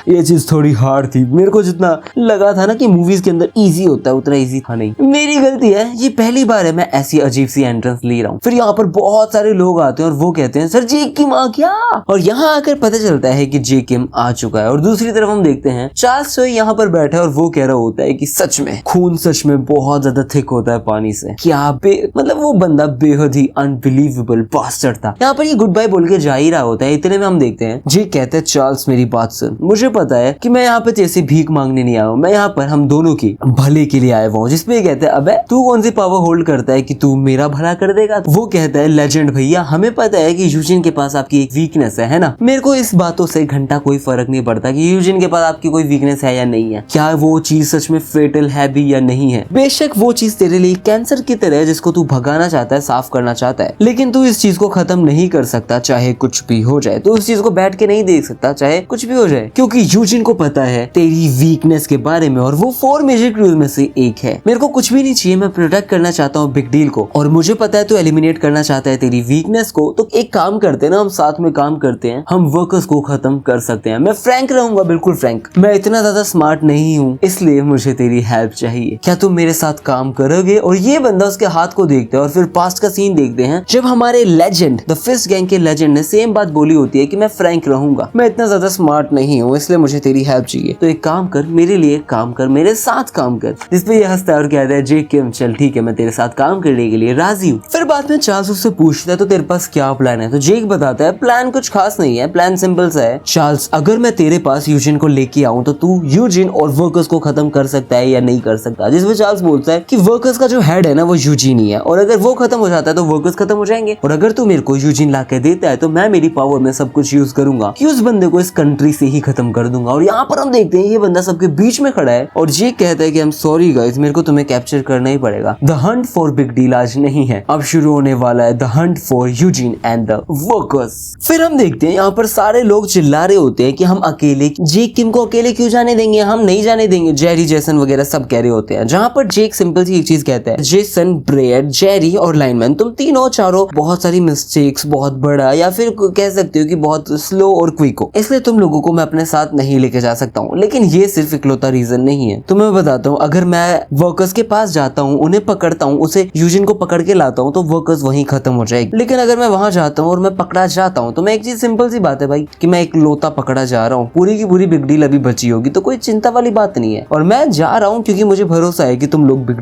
ये चीज थोड़ी हार्ड थी। मेरे को जितना लगा था ना कि मूवीज के अंदर इजी होता है उतना इजी था नहीं। मेरी गलती है, ये पहली बार है मैं ऐसी अजीब सी एंट्रेंस ले रहा हूँ। फिर यहाँ पर बहुत सारे लोग आते हैं और वो कहते हैं सर जे किम आ गया। और यहाँ आकर पता चलता है कि जे किम आ चुका है। और दूसरी तरफ हम देखते हैं चार्ल्स सोई यहाँ पर बैठा है और वो कह रहा होता है कि सच में खून सच में बहुत ज्यादा थिक होता है पानी से। क्या मतलब वो बंदा बेहद ही अनबिलीवेबल बास्टर्ड था। यहाँ पर ये गुड बाय बोल के जा ही रहा होता है। इतने में हम देखते हैं जे कहते हैं चार्ल्स मेरी बात सुन, मुझे पता है कि मैं यहाँ पे तेरे से भीख मांगने नहीं आया हूँ, मैं यहाँ पर हम दोनों की भले के लिए आया हुआ हूँ। जिसपे ये कहते हैं अबे तू कौन सी पावर होल्ड करता है कि तू मेरा भला कर देगा। वो कहता है लेजेंड भैया हमें पता है कि यूजिन के पास आपकी एक वीकनेस है ना। मेरे को इस बातों से घंटा कोई फर्क नहीं पड़ता कि यूजिन के पास आपकी कोई वीकनेस है या नहीं है, क्या वो चीज सच में फेटल है भी या नहीं है। बेशक वो चीज तेरे लिए कैंसर की तरह है जिसको तू भगाना चाहता है, साफ करना चाहता है, लेकिन तू इस चीज को खत्म नहीं कर सकता चाहे कुछ भी हो जाए। तू उस चीज को बैठ के नहीं देख सकता चाहे कुछ भी हो जाए, क्योंकि यूजिन को पता है तेरी वीकनेस के बारे में और वो 4 मेजर क्रूज में से एक है। मेरे को कुछ भी नहीं चाहिए, मैं प्रोटेक्ट करना चाहता हूँ बिग डील को, और मुझे पता है तू एलिमिनेट करना चाहता है तेरी वीकनेस को। तो एक काम करते हैं ना, हम साथ में काम करते हैं, हम वर्कर्स को खत्म कर सकते हैं। मैं फ्रैंक रहूंगा, बिल्कुल फ्रैंक। मैं इतना ज्यादा स्मार्ट नहीं हूँ, इसलिए मुझे तेरी हेल्प चाहिए। क्या तुम मेरे साथ काम करोगे? और ये बंदा उसके हाथ को देखते हैं और फिर पास्ट का सीन देखते हैं जब हमारे लेजेंड द फिस्ट गैंग के लेजेंड ने सेम बात बोली होती है कि मैं फ्रैंक रहूंगा, मैं इतना ज्यादा स्मार्ट नहीं हूँ, इसलिए मुझे तेरी हेल्प चाहिए। तो एक काम कर, मेरे लिए काम कर, मेरे साथ काम कर। जिसपे ये हंसता है और कहता है जे किम चल ठीक है, मैं तेरे साथ काम करने के लिए राजी हूँ। फिर बाद में चार्ल्स उससे पूछता है तो तेरे पास क्या प्लान है? तो जेक बताता है प्लान कुछ खास नहीं है, प्लान सिंपल सा है चार्ल्स, अगर मैं तेरे पास यूजिन को लेके आऊं तो तू यूजिन और वर्कर्स को खत्म कर सकता है या नहीं कर सकता। जिसमें चार्ल्स बोलता है कि वर्कर्स का जो हेड है ना वो यूजिन ही है, और अगर वो खत्म हो जाता है तो वर्कर्स खत्म हो जाएंगे, और अगर तू मेरे को यूजिन ला के देता है तो मैं मेरी पावर में सब कुछ यूज करूंगा कि उस बंदे को इस कंट्री से ही खत्म कर दूंगा। और यहाँ पर हम देखते हैं ये बंदा सबके बीच में खड़ा है और जेक कहता है कि आई एम सॉरी गाइस, मेरे को तुम्हें कैप्चर करना ही पड़ेगा। The hunt for big deal आज नहीं है, अब शुरू होने वाला है the hunt for Eugene and the workers. फिर हम देखते हैं यहाँ पर सारे लोग चिल्ला रहे होते हैं कि हम अकेले, जेक किम को अकेले क्यों जाने देंगे, हम नहीं जाने देंगे। जेरी जेसन वगैरह सब कह रहे होते हैं, जहाँ पर जेक सिंपल सी एक चीज कहता है, जेसन, ब्रेड, जेरी और लाइनमैन तुम तीनों चारों बहुत सारी मिस्टेक्स, बहुत बड़ा या फिर कह सकते हो कि बहुत स्लो और क्विक हो, इसलिए तुम लोगों को मैं अपने साथ नहीं लेके जा सकता हूँ। लेकिन ये सिर्फ इकलौता रीजन नहीं है, तो मैं बताता हूँ, अगर मैं वर्कर्स के पास जाता हूँ, उन्हें पकड़ता हूँ, उसे यूजिन को पकड़ के लाता हूँ तो वर्कर्स वहीं खत्म हो जाएगी। लेकिन अगर मैं वहां जाता हूँ और मैं पकड़ा जाता हूँ तो मैं एक चीज सिंपल सी बात है भाई कि मैं एक लोता पकड़ा जा रहा हूँ, पूरी की पूरी बिग डील अभी बची होगी, तो कोई चिंता वाली बात नहीं है। और मैं जा रहा हूँ क्योंकि मुझे भरोसा है कि तुम लोग बिग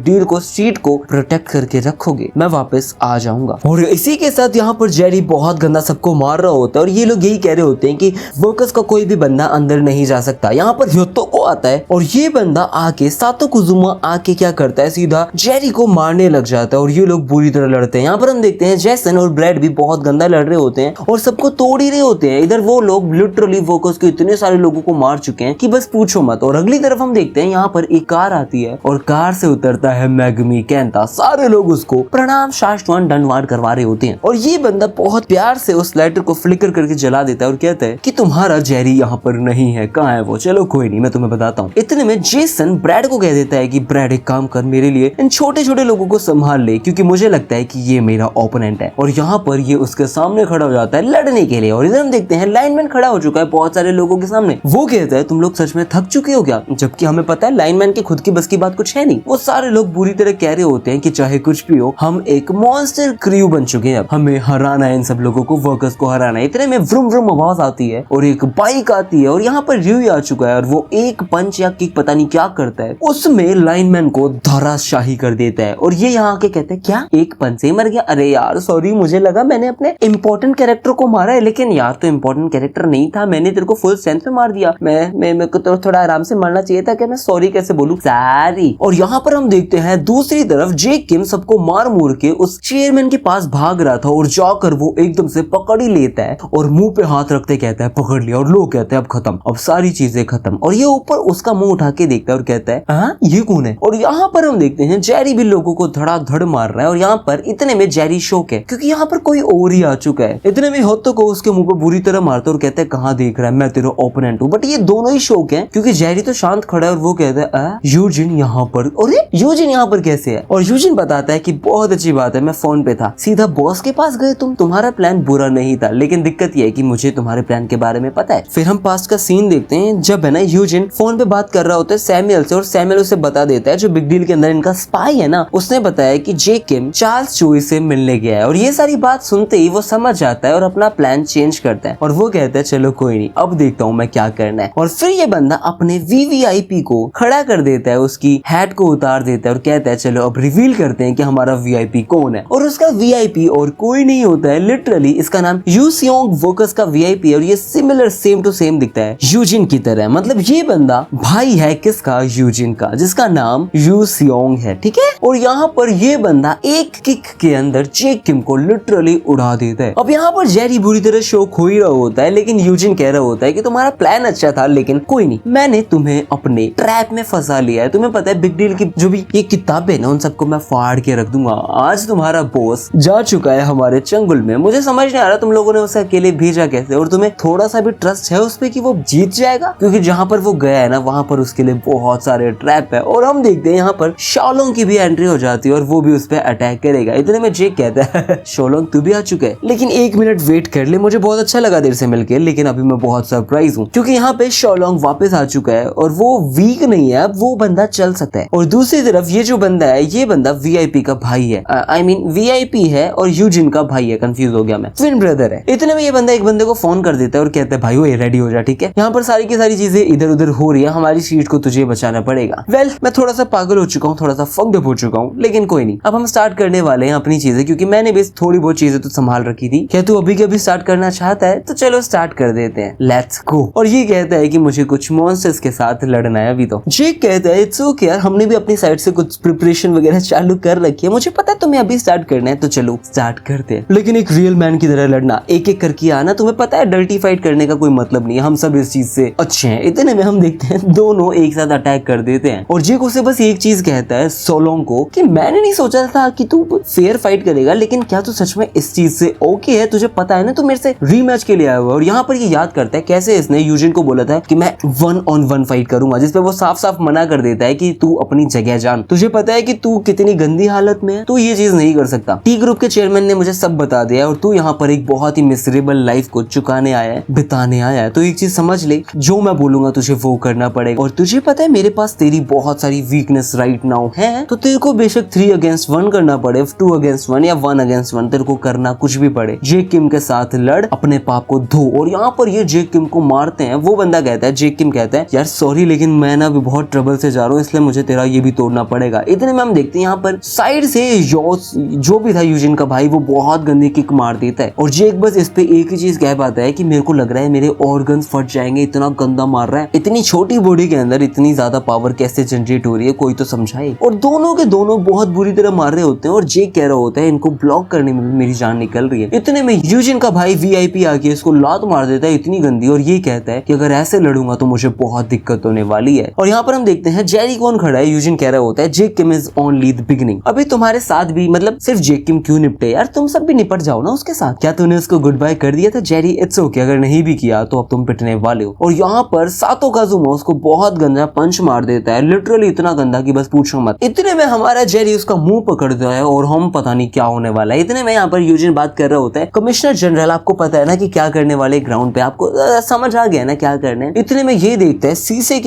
डील को स्ट्रीट को प्रोटेक्ट करके रखोगे, मैं वापस आ जाऊंगा। और इसी के साथ यहाँ पर जेरी बहुत गंदा सबको मार रहा होता है और ये लोग यही कह रहे होते हैं कि वर्कर्स का कोई भी बंदा अंदर नहीं जा सकता। यहाँ पर ह्योतो को आता है और ये बंदा आके, सातो कुजुमा आके क्या करता है, सीधा जेरी को मारने लग जाता है और ये लोग बुरी तरह लड़ते हैं। यहाँ पर हम देखते हैं जेसन और ब्रैड भी बहुत गंदा लड़ रहे होते हैं और सबको तोड़ ही रहे होते हैं। इधर वो लोग लिटरली वर्कर्स के इतने सारे लोगों को मार चुके हैं कि बस पूछो मत। और अगली तरफ हम देखते हैं यहाँ पर एक कार आती है और कार से उतरता है मैगमी कैंता। सारे लोग उसको प्रणाम, साष्टांग दंडवत करवा रहे होते हैं और ये बंदा बहुत प्यार से उस लाइटर को फ्लिकर करके जला देता है और कहता है कि तुम्हारा जेरी यहाँ पर नहीं है, कहाँ है वो? चलो कोई नहीं, मैं तुम्हें बताता हूँ। इतने में जेसन ब्रैड को कह देता है कि ब्रैड एक काम कर, मेरे लिए इन छोटे छोटे लोगों को संभाल ले, क्योंकि मुझे लगता है कि ये मेरा ओपोनेंट है। और यहाँ पर ये उसके सामने खड़ा हो जाता है लड़ने के लिए। और इधर हम देखते हैं लाइनमैन खड़ा हो चुका है बहुत सारे लोगों के सामने। वो कहता है तुम लोग सच में थक चुके हो क्या? जबकि हमें पता है लाइनमैन की खुद की बस की बात कुछ है नहीं। वो सारे लोग बुरी तरह कह रहे होते हैं कि चाहे कुछ भी हो, हम एक मॉन्स्टर क्रू बन चुके हैं, अब हमें हराना है इन सब लोगों को, वर्कर्स को हराना है। इतने में व्रुम व्रुम आवाज आती है और एक बाइक आती है और यहाँ पर र्यूई आ चुका है और वो एक पंच या किक पता नहीं क्या करता है, उसमें लाइनमैन को धराशाही कर देता है। और ये यहाँ आके कहते हैं क्या एक पंच से ही मर गया? अरे यार सॉरी, मुझे लगा मैंने अपने इंपॉर्टेंट कैरेक्टर को मारा है, लेकिन यार तो इंपॉर्टेंट कैरेक्टर नहीं था, मैंने तेरे को फुल स्ट्रेंथ में मार दिया। मेरे को तो थोड़ा आराम से मरना चाहिए था, कि मैं सॉरी कैसे बोलूं, सॉरी। और यहाँ पर हम देखते हैं दूसरी तरफ जेक किम सबको मार मूर के उस चेयरमैन के पास भाग रहा था और जाकर वो एकदम से पकड़ ही लेता है और मुंह पे हाथ रखते कहता है पकड़ लिया। और लोग कहते हैं अब खत्म, अब सारी चीजें खत्म। और ये ऊपर उसका मुंह उठा के देखता है और कहता है हाँ ये कौन है? और यहाँ पर हम देखते हैं जेरी भी लोगों को धड़ाधड़ मार रहा है। और यहाँ पर इतने में जेरी शौक है क्योंकि यहाँ पर कोई और ही आ चुका है। इतने में होतो को उसके मुंह पे बुरी तरह मारता है और कहता है कहाँ देख रहा है, मैं तेरा ओपोनेंट हूँ। बट ये दोनों ही शौक है क्योंकि जेरी तो शांत खड़ा है और वो कहता है यूजिन यहाँ पर। अरे यूजिन यहाँ पर कैसे है? और यूजिन बताता है कि बहुत अच्छी बात है, मैं फोन पे था, सीधा बॉस के पास गए तुम, तुम्हारा प्लान बुरा नहीं था, लेकिन दिक्कत यह है कि मुझे तुम्हारे प्लान के बारे में पता है। फिर हम पास्ट का सीन देखते हैं जब है ना यूजिन फोन पे बात कर रहा होता है सैमुअल से और सैमुअल उसे बता देता है जो बिग डील के अंदर इनका स्पाई है ना, उसने बताया कि जेक किम चार्ल्स चोई से मिलने गया है। और ये सारी बात सुनते ही वो समझ जाता है और अपना प्लान चेंज करता है और वो कहता है चलो कोई नहीं, अब देखता हूँ मैं क्या करना है। और फिर ये बंदा अपने वीवीआईपी को खड़ा कर देता है, उसकी हैट को उतार देता है और कहता है चलो अब रिवील करते हैं कि हमारा वीआईपी कौन है। और उसका वीआईपी और कोई नहीं होता है, लिटरली इसका नाम यू सियोंग वर्कर्स का वीआईपी है और ये सिमिलर सेम टू सेम दिखता है यूजिन की तरह। मतलब ये बंदा भाई है किसका? यूजिन का, जिसका नाम यू सियोंग है, ठीक है। और यहाँ पर ये बंदा एक किक के अंदर जेक किम को लिटरली उड़ा देता है। अब यहाँ पर जेरी बुरी तरह शौक हो ही रहा होता है, लेकिन यूजिन कह रहा होता है कि तुम्हारा प्लान अच्छा था, लेकिन कोई नहीं, मैंने तुम्हें अपने ट्रैप में फंसा लिया है। तुम्हें पता है बिग डील की जो भी ये किताबें ना, उन सबको मैं फाड़ के रख दूंगा। आज तुम्हारा बॉस जा चुका है हमारे चंगुल में। मुझे समझ नहीं आ रहा तुम लोगों ने उसे अकेले भेजा कैसे, और तुम्हें थोड़ा सा भी ट्रस्ट है उस पे कि वो जीत जाएगा, क्योंकि जहाँ पर वो गया है ना वहाँ पर उसके लिए बहुत सारे ट्रैप है। और हम देखते हैं यहाँ पर शाओलोंग की भी एंट्री हो जाती है और वो भी उस पर अटैक करेगा। इतने में जेक कहता है शाओलोंग तू भी आ चुका है, लेकिन 1 मिनट वेट कर ले, मुझे बहुत अच्छा लगा देर से मिलके, लेकिन अभी मैं बहुत सरप्राइज हूँ क्योंकि यहाँ पे शाओलोंग वापस आ चुका है और वो वीक नहीं है, अब वो बंदा चल सकता है। और दूसरी तरफ ये जो बंदा है, ये बंदा वीआईपी का भाई है, आई मीन वीआईपी है और यूजिन का भाई है, कंफ्यूज हो गया मैं, ट्विन ब्रदर है। इतने में ये बंदा एक बंदे को फोन कर देता है और कहता है भाई वो रेडी हो जा, ठीक है, यहाँ पर सारी की सारी चीजें इधर उधर हो रही है, हमारी सीट को तुझे बचाना पड़ेगा। वेल मैं थोड़ा सा पागल हो चुका हूँ, थोड़ा सा फक्ड अप हो चुका हूँ, लेकिन कोई नहीं, अब हम स्टार्ट करने वाले हैं अपनी चीजें, क्योंकि मैंने भी थोड़ी बहुत चीजें तो संभाल रखी थी। क्या तू अभी के अभी स्टार्ट करना चाहता है? तो चलो स्टार्ट कर देते हैं, लेट्स गो। और ये कहता है कि मुझे कुछ मॉन्स्टर्स के साथ लड़ना है अभी तो। जेक कहता है इट्स ओके यार, हमने भी अपनी साइड से कुछ प्रिपरेशन वगैरह चालू कर रखी है, मुझे पता है तुम्हें अभी स्टार्ट करना है, तो चलो स्टार्ट करते हैं, लेकिन एक रियल मैन की तरह लड़ना, एक एक करके आना। तुम्हें पता है डर्टी फाइट करने का कोई मतलब नहीं है, हम सब इस चीज से अच्छे हैं। इतने में हम देखते हैं दोनों एक साथ अटैक कर देते हैं और जेक उसे बस एक चीज कहता है सोलोंग को कि मैंने नहीं सोचा था कि तू फेयर फाइट करेगा, लेकिन क्या तू सच में इस चीज से ओके है? तुझे पता है ना तू मेरे से रीमैच के लिए आया हुआ है। और यहाँ पर ये याद करता है कैसे इसने यूजिन को बोला था कि मैं 1-on-1 फाइट करूंगा, जिसपे वो साफ साफ मना कर देता है कि तू अपनी जगह जान, तुझे पता है कि तू कितनी गंदी हालत में है, तू ये चीज नहीं कर सकता। टी ग्रुप के चेयरमैन ने मुझे सब बता दिया और तू यहाँ पर एक बहुत ही मिसरेबल लाइफ को चुकाने आया है, बिताने आया है, तो एक चीज समझ ले, जो मैं बोलूंगा तुझे वो करना पड़ेगा। और तुझे पता है मेरे पास तेरी बहुत सारी वीकनेस राइट नाउ है, तो तेरे को बेशक 3 against 1 करना पड़े, 2 against 1 या 1 against 1, तेरे को करना कुछ भी पड़े, जेक किम के साथ लड़, अपने पाप को धो। और यहाँ पर ये जेक किम को मारते हैं। वो बंदा कहता है, जेक किम कहता है यार सॉरी, लेकिन मैं ना अभी बहुत ट्रबल से जा रहा हूँ, इसलिए मुझे तेरा ये भी तोड़ना पड़ेगा। इतने में हम देखते हैं यहाँ पर साइड से जो भी था यूजिन का भाई, वो बहुत गंदी किक मार देता है और जेक बस इस पे एक ही चीज कह पाता है कि मेरे को लग रहा है मेरे ऑर्गन्स फट जाएंगे, इतना गंदा मार रहा है। इतनी छोटी बॉडी के अंदर इतनी ज्यादा पावर कैसे जनरेट हो रही है, कोई तो समझाए। और दोनों के दोनों बहुत बुरी तरह मार रहे होते हैं और जेक कह रहा होता है इनको ब्लॉक करने में भी मेरी जान निकल रही है। इतने में यूजिन का भाई वीआईपी आके इसको लात मार देता है इतनी गंदी, और ये कहता है कि अगर ऐसे लड़ूंगा तो मुझे बहुत दिक्कत होने वाली है। और यहाँ पर हम देखते हैं जेरी कौन खड़ा है। यूजिन कह रहा होता है जेक किम इज ओनली द बिगिनिंग, अभी तुम्हारे साथ भी, मतलब सिर्फ जेक किम क्यों निपटे यार, तुम सब भी निपट जाओ ना उसके साथ। क्या तूने उसको गुड बाय कर दिया था जेरी? इट्स ओके, अगर नहीं भी किया तो अब तुम पिटने वाले हो। और यहाँ पर सातो काजुमा उसको बहुत गंदा पंच मार देता है, लिटरली इतना गंदा कि बस पूछो मत। इतने में हमारा जेरी उसका मुंह पकड़ता है और हम पता नहीं क्या होने वाला है। इतने में यहाँ पर यूजिन बात कर रहा होता है कमिश्नर जनरल, आपको पता है ना कि क्या करने वाले ग्राउंड पे, आपको समझ आ गया ना क्या करने है। इतने में ये देखते हैं शीशे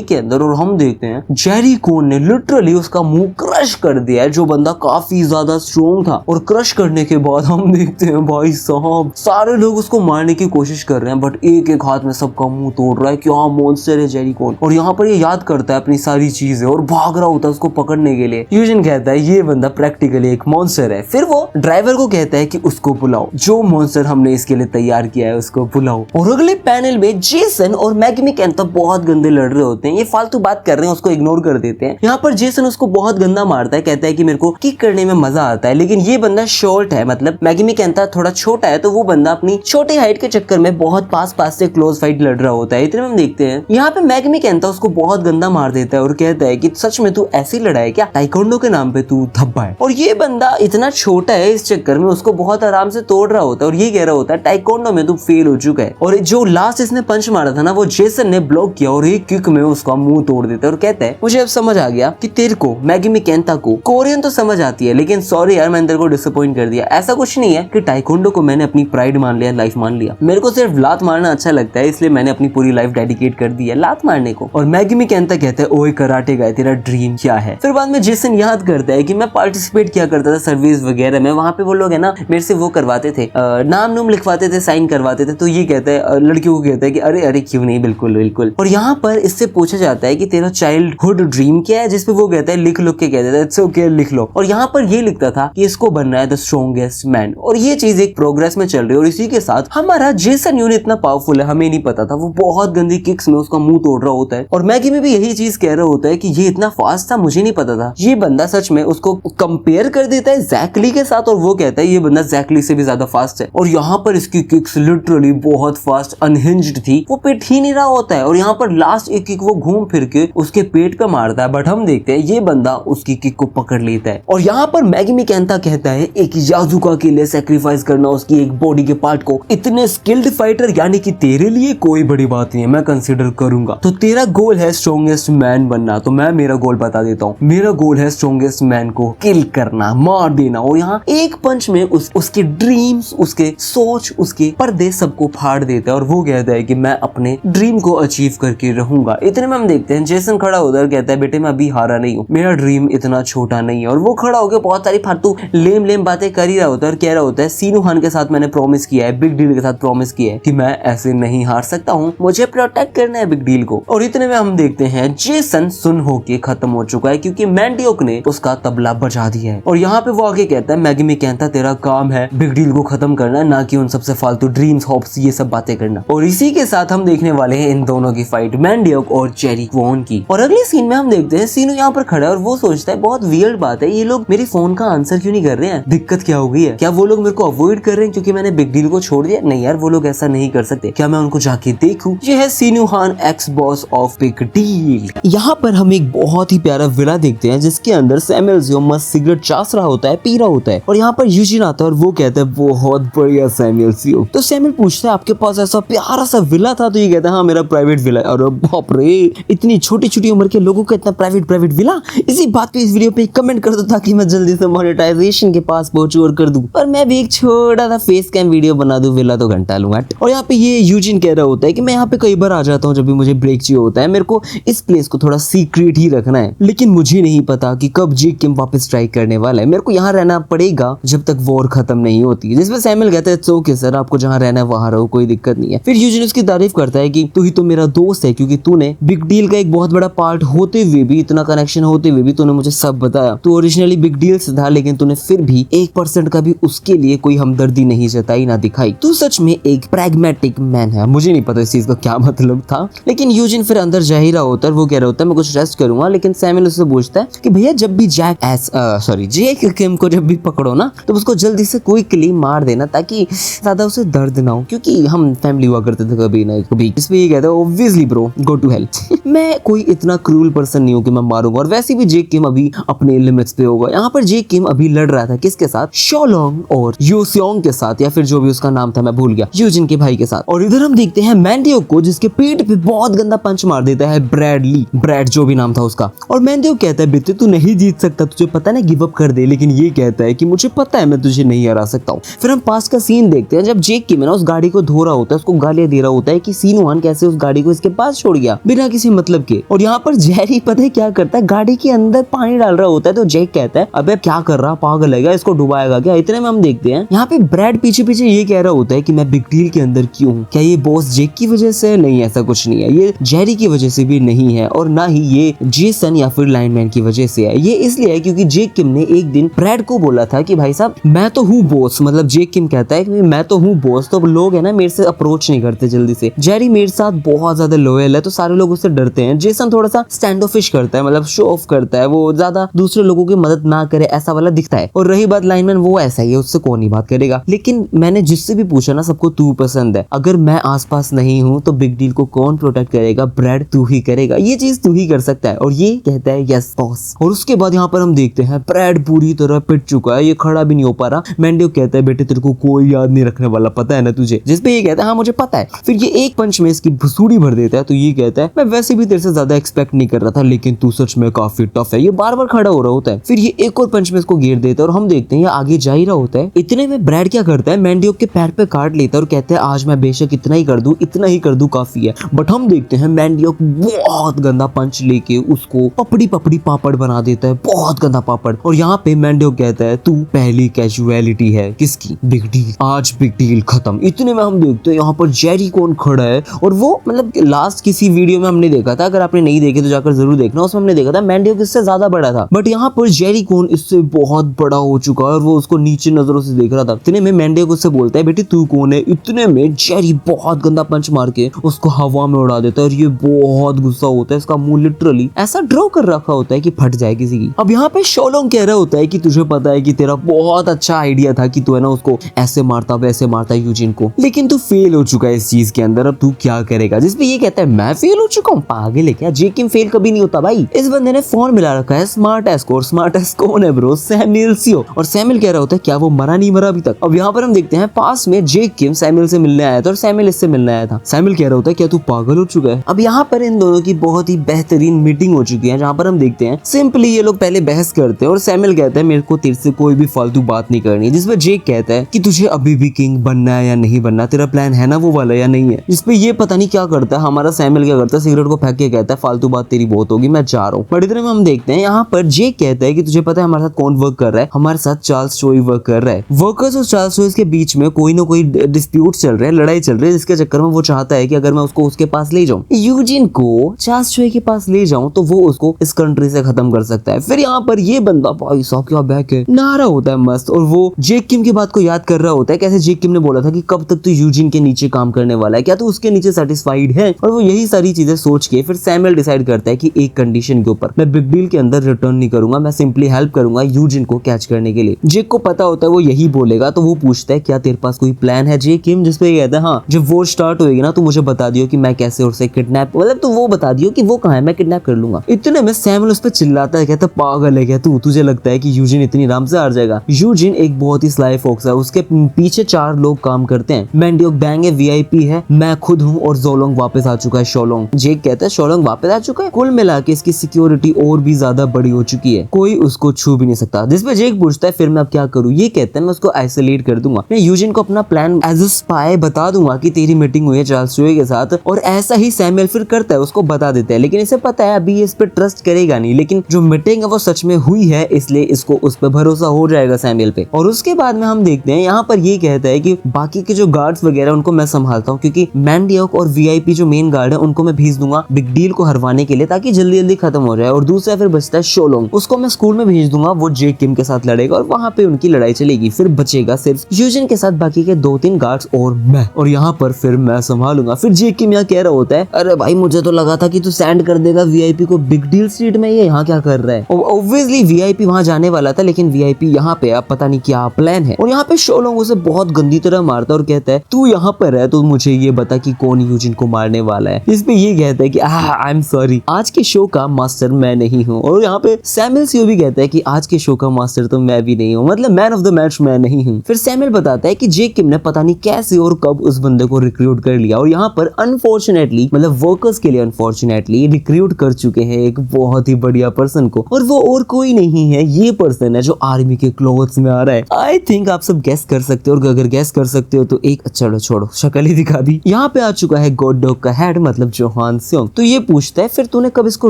के अंदर और हम देखते हैं जेरी कोन ने लिटरली उसका मुंह क्रश कर दिया है, जो बंदा काफी ज्यादा स्ट्रॉन्ग था। और क्रश करने के बाद हम देखते हैं भाई साहब सारे लोग उसको मारने की कोशिश कर रहे हैं, बट एक एक हाथ में सबका मुंह तोड़ रहा है। क्या मॉन्स्टर है जेरी कोन। और यहाँ पर ये याद करता है अपनी सारी चीजें और भाग रहा होता है उसको पकड़ने के लिए। यूजिन कहता है ये बंदा प्रैक्टिकली एक मॉन्स्टर है। फिर वो ड्राइवर को कहता है कि उसको बुलाओ, जो मॉन्स्टर हमने इसके लिए तैयार किया है उसको बुलाओ। और अगले पैनल में जेसन और मैग्मी कैंथा बहुत गंदे लड़ रहे होते हैं। ये फालतू बात कर रहे हैं, उसको इग्नोर कर देते हैं। यहाँ पर जेसन उसको बहुत गंदा मारता है, कहता है कि मेरे को किक करने में मजा आता है, लेकिन ये बंदा शॉर्ट है, मतलब मैग्मी कैंथा थोड़ा छोटा है, तो वो बंदा अपनी छोटी हाइट के चक्कर में बहुत पास से क्लोज फाइट लड़ रहा होता है। इतने में हम देखते हैं यहाँ पे मैग्मी कैंथा उसको बहुत गंदा मार देता है और कहता है कि सच में तू ऐसी लड़ा है क्या, टाइकोंडो के नाम पे तू धब्बा है। और ये बंदा इतना छोटा है, इस चक्कर में उसको बहुत आराम से तोड़ रहा होता है और ये कह रहा होता है टाइकोंडो में तू फेल हो चुका है। और जो लास्ट इसने पंच मारा था ना, वो जेसन ने ब्लॉक किया और एक किक में उसका मुंह तोड़ देता है और कहता है मुझे अब समझ आ गया कि तेरे को मैग्मी कैंथा को कोरियन तो समझ आती है, लेकिन सॉरी यार मैंने तेरे को डिसअपॉइंट कर दिया। ऐसा कुछ नहीं है कि टाइकोंडो को मैंने अपनी प्राइड मान लिया, लाइफ मान लिया। मेरे को सिर्फ लात मारना अच्छा लगता है, इसलिए मैंने अपनी पूरी लाइफ डेडिकेट कर दी है लात मारने को। और मैग्मी कैंथा कहता है ओए कराटे गाय तेरा ड्रीम क्या है। फिर बाद में जेसन याद करता है कि मैं पार्टिसिपेट किया करता था सर्विस वगैरह में, वहां पे वो लोग है ना मेरे से वो करवाते थे, नाम नूम लिखवाते थे, साइन करवाते थे। तो ये कहता है लड़कियों को कहता है कि अरे अरे क्यों नहीं, बिल्कुल बिल्कुल। और यहाँ पर इससे पूछा जाता है कि तेरा चाइल्डहुड ड्रीम क्या है, जिसपे वो कहता है लिख के कहता है इट्स ओके लिख लो। और यहाँ पर ये लिखता था कि इसको बनना है द स्ट्रॉन्गेस्ट मैन। और ये चीज एक प्रोग्रेस में चल रही है। और इसी के साथ हमारा जेसन यूनिट इतना पावरफुल है, हमें नहीं पता था, वो बहुत गंदी किक्स में उसका मुंह तोड़ रहा होता है। और मैगी में भी यही चीज कह रहा होता है कि ये इतना फास्ट था, मुझे नहीं पता था। ये बंदा सच में उसको कंपेयर कर देता है जैकली के साथ और वो कहता है ये बंदा जैकली से भी ज्यादा फास्ट है। और यहाँ पर इसकी किक्स लिटरली बहुत फास्ट अनहिंज्ड थी, वो पिट ही नहीं रहा होता है। और यहाँ पर लास्ट एक किक वो घूम फिर के उसके पेट पे मारता है, बट हम देखते हैं ये बंदा उसकी किक को पकड़ लेता है। और यहाँ पर मैगी मिकेंता कहता है एक याजुका के लिए सैक्रिफाइस करना उसकी एक बॉडी के पार्ट को, इतने स्किल्ड फाइटर यानी कि तेरे लिए कोई बड़ी बात नहीं है, मैं कंसिडर करूंगा। तो तेरा गोल है स्ट्रॉन्गेस्ट मैन बनना, तो मैं मेरा गोल बता देता हूँ। मेरा गोल है स्ट्रॉन्गेस्ट मैन को किल करना, मार देना। और यहाँ एक पंच में उसके ड्रीम्स, उसके सोच, उसके पर्दे सबको फाड़ देता है और वो कहता है कि मैं अपने ड्रीम को अचीव करके रहूंगा। इतने में हम देखते हैं जेसन खड़ा उधर कहता है बेटे मैं अभी हारा नहीं हूँ, मेरा ड्रीम इतना छोटा नहीं है। और वो खड़ा होकर बहुत सारी फालतू लेम बातें कर ही रहा होता है और कह रहा होता है सीनू हान के साथ मैंने प्रॉमिस किया है, बिग डील के साथ प्रॉमिस किया है कि मैं ऐसे नहीं हार सकता हूँ, मुझे प्रोटेक्ट करना है बिग डील को। और इतने में हम देखते हैं जेसन सुन होके खत्म हो चुका है क्योंकि मैंडियोक ने उसका तबला बजा दिया है। और यहाँ पे वो आगे कहता है मैगी मिकेंता तेरा काम है बिग डील को खत्म करना, ना कि उन सबसे फालतू ड्रीम्स होप्स ये सब बातें करना। और इसी के साथ हम देखने वाले हैं इन दोनों की फाइट, मैंडियोक और जेरी क्वॉन की। और अगले सीन में हम देखते हैं सीनू यहाँ पर खड़ा है और वो सोचता है बहुत वियर्ड बात है, ये लोग मेरे फोन का आंसर क्यों नहीं कर रहे हैं, दिक्कत क्या हो गई है, क्या वो लोग मेरे को अवॉइड कर रहे हैं क्योंकि मैंने बिग डील को छोड़ दिया? नहीं यार, वो लोग ऐसा नहीं कर सकते, क्या मैं उनको जाके देखूं? ये है सीनू हान ex boss of big deal. यहाँ पर हम एक बहुत ही प्यारा विला देखते हैं जिसके अंदर सैमुअल जियो मस्त सिगरेट चास रहा होता है, पी रहा होता है। और यहाँ पर यूजिन आता है और वो कहता है बहुत बढ़िया सैमुअल जियो। तो सैमुअल पूछता है आपके पास ऐसा प्यारा सा विला था? तो ये कहता है हाँ मेरा प्राइवेट विला है। और बाप रे, इतनी छोटी छोटी उम्र के लोगों का इतना प्राइवेट विला। इसी बात पे इस वीडियो पे कमेंट कर दो ताकि मैं जल्दी से मोनेटाइजेशन के पास पहुंचूं और कर दूं। और मैं भी एक छोटा सा फेस कैम वीडियो बना दूं, विला तो घंटा लूंगा। और यहाँ पे ये यूजिन कह रहा होता है कि मैं यहाँ पे कई बार आ जाता हूँ जब भी मुझे ब्रेक चाहिए होता है, मेरे को इस प्लेस को थोड़ा सीक्रेट ही रखना है, लेकिन मुझे नहीं पता कि कब जी किम वापस स्ट्राइक करने वाला है, मेरे को यहाँ रहना पड़ेगा जब तक वॉर खत्म नहीं होती। जिसमें सैमुअल कहता है ओके सर, आपको जहाँ रहना है वहां रहो, कोई दिक्कत नहीं है। फिर यूजिन उसकी तारीफ करता है कि तू ही तो मेरा दोस्त है क्योंकि तूने बिग डील का एक बहुत बड़ा पार्ट होते हुए भी, इतना कनेक्शन होते हुए भी तूने मुझे सब बताया। तू ओरिजिनली बिग डील से था लेकिन तूने फिर भी 1% का भी उसके लिए कोई हमदर्दी नहीं जताई ना दिखाई। तू सच में एक प्रैग्मेटिक मैन है। मुझे नहीं पता इस चीज का क्या मतलब था, लेकिन यूजिन फिर अंदर जा ही रहा होता है। वो कह रहा होता है मैं कुछ रेस्ट करूंगा, लेकिन सैमुअल उससे पूछता है कि भैया जब भी जेक किम को जब भी पकड़ो ना तो उसको जल्दी से क्विकली मार देना ताकि ज्यादा उसे दर्द ना हो, क्योंकि हम फैमिली हुआ करते थे कभी ना कभी। इस पे ये कहता है obviously bro go to hell. मैं कोई इतना क्रूल पर्सन नहीं हूँ कि मैं मारूंगा। और वैसे भी जेक किम अभी अपने लिमिट्स पे होगा। यहाँ पर जेक किम अभी लड़ रहा था किसके साथ? शोलोंग और योसियोंग के साथ, या फिर जो भी उसका नाम था मैं भूल गया, यूजिन के भाई के साथ। और इधर हम देखते हैं मैंडियोक को जिसके पेट पे बहुत गंदा पंच मार देता है ब्रैड जो भी नाम था उसका। और मैंडियोक कहता है बेटे तू नहीं जीत सकता, तुझे पता ना, गिव अप कर दे। लेकिन ये कहता है कि मुझे पता है मैं तुझे नहीं हरा सकता हूँ। फिर हम पास का सीन देखते हैं जब जेक किम ना उस गाड़ी को धो रहा होता है, उसको गालियां दे रहा होता है कि सीनू हान कैसे उस गाड़ी को इसके पास छोड़ गया बिना किसी मतलब के। और यहाँ पर जेरी पता है क्या करता है, गाड़ी के अंदर पानी डाल रहा होता है। तो जेक कहता है अबे क्या कर रहा, पागल है क्या, इसको डुबाएगा क्या? इतने में हम देखते हैं यहाँ पे ब्रैड पीछे ये कह रहा होता है कि मैं बिग डील के अंदर क्यों हूँ, क्या ये बॉस जेक की वजह से? नहीं, ऐसा कुछ नहीं है, ये जेरी की वजह से भी नहीं है और ना ही ये जेसन या फिर लाइनमैन की वजह से है। ये इसलिए है क्योंकि जेक किम ने एक दिन ब्रैड को बोला था कि भाई साहब मैं तो हूँ बॉस, मतलब जेक किम कहता है कि मैं तो हूँ बॉस, तो लोग है ना मेरे से अप्रोच नहीं करते जल्दी से। जेरी मेरे साथ बहुत ज्यादा लॉयल है तो सारे लोग उससे डरते हैं। जेसन थोड़ा सा स्टैंड ऑफिश करता है, मतलब शो ऑफ करता है, वो ज्यादा दूसरे लोगों की मदद ना करे ऐसा वाला दिखता है। और रही बात लाइनमैन, वो ऐसा ही है, उससे कौन ही बात करेगा। लेकिन मैंने जिससे भी पूछा ना सबको तू पसंद है। अगर मैं आसपास नहीं हूँ तो बिग डील को कौन प्रोटेक्ट करेगा? ब्रैड तू ही करेगा, ये चीज तू ही कर सकता है। और ये कहता है यस बॉस। और उसके बाद यहाँ पर हम देखते हैं ब्रैड पूरी तरह पिट चुका है, ये खड़ा भी नहीं हो पा रहा। मैंडियोक कहता है बेटे तेरे को कोई याद नहीं रखने वाला, पता है ना तुझे? जिस पे ये कहता है हाँ मुझे पता है। फिर ये एक पंच में इसकी भुसूड़ी भर देता है। तो ये कहता है मैं वैसे भी तेरे से ज्यादा एक्सपेक्ट नहीं कर रहा था, लेकिन तू सच में काफी टफ है। ये बार बार खड़ा हो रहा होता है। फिर ये एक और पंच में इसको घेर देता है और हम देखते हैं ये आगे जा ही रहा होता है। इतने में ब्रैड क्या करता है, मैंडियोक के पैर पे काट लेता है और कहता है आज मैं बेशक इतना ही कर दूं काफी है। बट हम देखते हैं मैंडियोक बहुत गंदा पंच लेके उसको पपड़ी पापड़ बना देता है, बहुत गंदा पापड़। और यहाँ पे मैंडियोक कहता है तू पहली कैजुअलिटी है किसकी? Big deal. आज बिग डील खत्म। इतने में हम देखते हैं यहाँ पर जेरी कौन खड़ा है और वो मतलब लास्ट किसी वीडियो में हमने देखा था, अगर आपने नहीं देखे तो जाकर जरूर देखना, उसमें हमने देखा था मैंडियोक इससे ज्यादा बड़ा था। बट यहाँ पर जेरी कौन इससे बहुत बड़ा हो चुका है और वो उसको नीचे नजरों से देख रहा था। इतने में मैंडियोक उससे बोलता है बेटी तू कौन है? इतने में जेरी बहुत गंदा पंच मार के उसको हवा में उड़ा देता है और ये बहुत गुस्सा होता है। इसका मुंह लिटरली ऐसा ड्रॉ कर रखा होता है कि फट जाए किसी की। अब यहाँ पे शोलोंग कह रहा होता है कि तुझे पता है कि तेरा बहुत अच्छा आइडिया था कि तू है ना उसको ऐसे मारता वैसे मारता यूजिन को, लेकिन तू फेल हो चुका है इस चीज के अंदर, अब तू क्या करेगा। जिसपे ये कहता है मैं फेल हो चुका हूँ, पागल है क्या, जे किम फेल कभी नहीं होता भाई। इस बंदे ने फोन मिला रखा है स्मार्ट एस को, और स्मार्ट एस कौन है ब्रो, सैमुअल सियो। और सैमुअल कह रहा होता है क्या वो मरा नहीं मरा अभी तक। अब यहाँ पर हम देखते हैं पास में जे किम सैमुअल से मिलने आया था और सैमुअल इससे मिलने आया था। सैमुअल कह रहा होता है क्या तू पागल हो चुका है। अब यहाँ पर इन दोनों की बहुत ही बेहतरीन मीटिंग हो चुकी है, जहाँ पर हम देखते हैं सिंपली ये लोग पहले बहस करते हैं और सैमुअल कहता है मेरे को तेरे से कोई भी फालतू बात नहीं करनी, जिसपे जेक कहता है कि तुझे अभी भी किंग बनना है या नहीं बनना, तेरा प्लान है ना वो वाला या नहीं है। जिसपे ये पता नहीं क्या करता है, हमारा सैमुअल क्या करता है सिगरेट को फेंक के कहता है फालतू बात तेरी बहुत होगी, मैं जा रहा हूँ। बट इतने में हम देखते हैं यहाँ पर जेक कहता है कि तुझे पता है हमारे साथ कौन वर्क कर रहा है, हमारे साथ चार्ल्स चोई वर्क कर रहा है। वर्कर्स और चार्ल्स चोई के बीच में कोई ना कोई डिस्प्यूट चल रहे हैं, लड़ाई चल रही है, जिसके चक्कर में वो चाहता है कि अगर मैं उसको उसके पास ले जाऊं, यूजिन को चार्ल्स चोई के पास ले जाऊं, तो वो उसको इस कंट्री से खत्म कर सकता है। फिर यहाँ पर ये बंदा भाई साहब क्या बैक है, नारा होता है मस्त, और वो जेक किम की बात को याद कर रहा होता है, कैसे जेक किम ने बोला था कि कब तक तू यूजिन के नीचे काम करने वाला है, क्या तू उसके नीचे सेटिस्फाइड है। और वो यही सारी चीजें सोच के फिर सैमुअल डिसाइड करता है कि एक कंडीशन के ऊपर मैं बिग डील के अंदर रिटर्न नहीं करूंगा, मैं सिंपली हेल्प करूंगा यूजिन को कैच करने के लिए। जेक को पता होता है वो यही बोलेगा, तो वो पूछता है क्या तेरे पास कोई प्लान है जेक किम, जिसपे ये कहता है हाँ जब वो स्टार्ट होएगी ना तो मुझे बता दियो कि मैं कैसे उसे किडनैप, मतलब तो वो बता दियो कि वो कहाँ है, मैं किडनैप कर लूंगा। इतने में सैमुअल उस पर चिल्लाता है, कहता पागल है क्या तू, तुझे लगता है कि यूजिन इतनी आराम से हार जाएगा। यूजिन एक बहुत ही स्लाई फॉक्स है, उसके पीछे 4 लोग काम करते हैं, मैंडियोक बैंग है, वीआईपी है, मैं खुद हूँ और जोलोंग वापस आ चुका है शोलोंग। जेक कहता है शोलोंग वापस आ चुका है, कुल मिला के इसकी सिक्योरिटी और भी ज्यादा बड़ी हो चुकी है, कोई उसको छू भी नहीं सकता। जिसपे जेक पूछता है फिर मैं अब क्या करूँ, ये कहता है मैं उसको आइसोलेट कर दूंगा, मैं यूजिन को अपना प्लान एज अ स्पाई बता दूंगा कि तेरी मीटिंग हुई है चार्ल्स चोई के साथ, और ऐसा ही सैमुअल फिर करता है, उसको बता देता है, लेकिन इसे पता है अभी इस पे ट्रस्ट करेगा नहीं, लेकिन जो मीटिंग है वो सच में हुई है, इसलिए इसको उस पर भरोसा हो जाएगा सैमुअल पे। और उसके बाद में हम देखते हैं यहाँ पर ये कहता है कि बाकी के जो गार्ड्स वगैरह उनको मैं संभालता हूँ, क्योंकि मैंडियोक और वीआईपी जो मेन गार्ड है उनको मैं भेज दूंगा बिग डील को हरवाने के लिए, ताकि जल्दी जल्दी खत्म हो जाए। और दूसरा फिर बचता है शोलोंग, उसको मैं स्कूल में भेज दूंगा, वो जेक किम के साथ लड़ेगा और वहां पे उनकी लड़ाई चलेगी। फिर बचेगा सिर्फ यूजिन के साथ बाकी के 2-3 गार्ड्स और मैं, और यहाँ पर फिर मैं संभालूंगा। फिर जेक किम यहाँ कह रहा होता है अरे भाई मुझे तो लगा था कि तू सेंड कर देगा वीआईपी को बिग डील स्ट्रीट में, ये यहाँ क्या कर रहा है। ऑब्वियसली वीआईपी वहां जाने वाला था, लेकिन वीआईपी यहाँ पे अब पता नहीं क्या प्लान है। और यहाँ पे शोलोंग उसे बहुत गंदी तरह मारता है और कहता है तू यहाँ पर है तो मुझे ये बता कि कौन यूजिन को मारने वाला है। इस पे ये कहता है कि आई एम सॉरी, आज के शो का मास्टर मैं नहीं हूँ। और यहाँ पे सैमुअल सियो भी कहता है कि आज के शो का मास्टर तो मैं भी नहीं हूँ, मतलब मैन ऑफ द मैच मैं नहीं हूँ। फिर सैमुअल बताता है कि जेक किम ने पता नहीं कैसे और कब उस बंदे को रिक्रूट कर लिया, और यहाँ पर अनफॉर्चुनेटली मतलब वर्कर्स के लिए अनफॉर्चुनेटली रिक्रूट कर चुके हैं एक बहुत ही बढ़िया पर्सन को, और वो और कोई नहीं है, ये पर्सन है जो आर्मी के क्लोथ्स में आ रहा है। आई थिंक आप सब गेस कर सकते हो, और अगर गेस कर सकते हो तो एक चलो छोड़ो शक्ल ही दिखा दी। यहाँ पे आ चुका है गॉड डॉग का हेड मतलब जोहान सियोंग। तो ये पूछता है फिर तूने कब इसको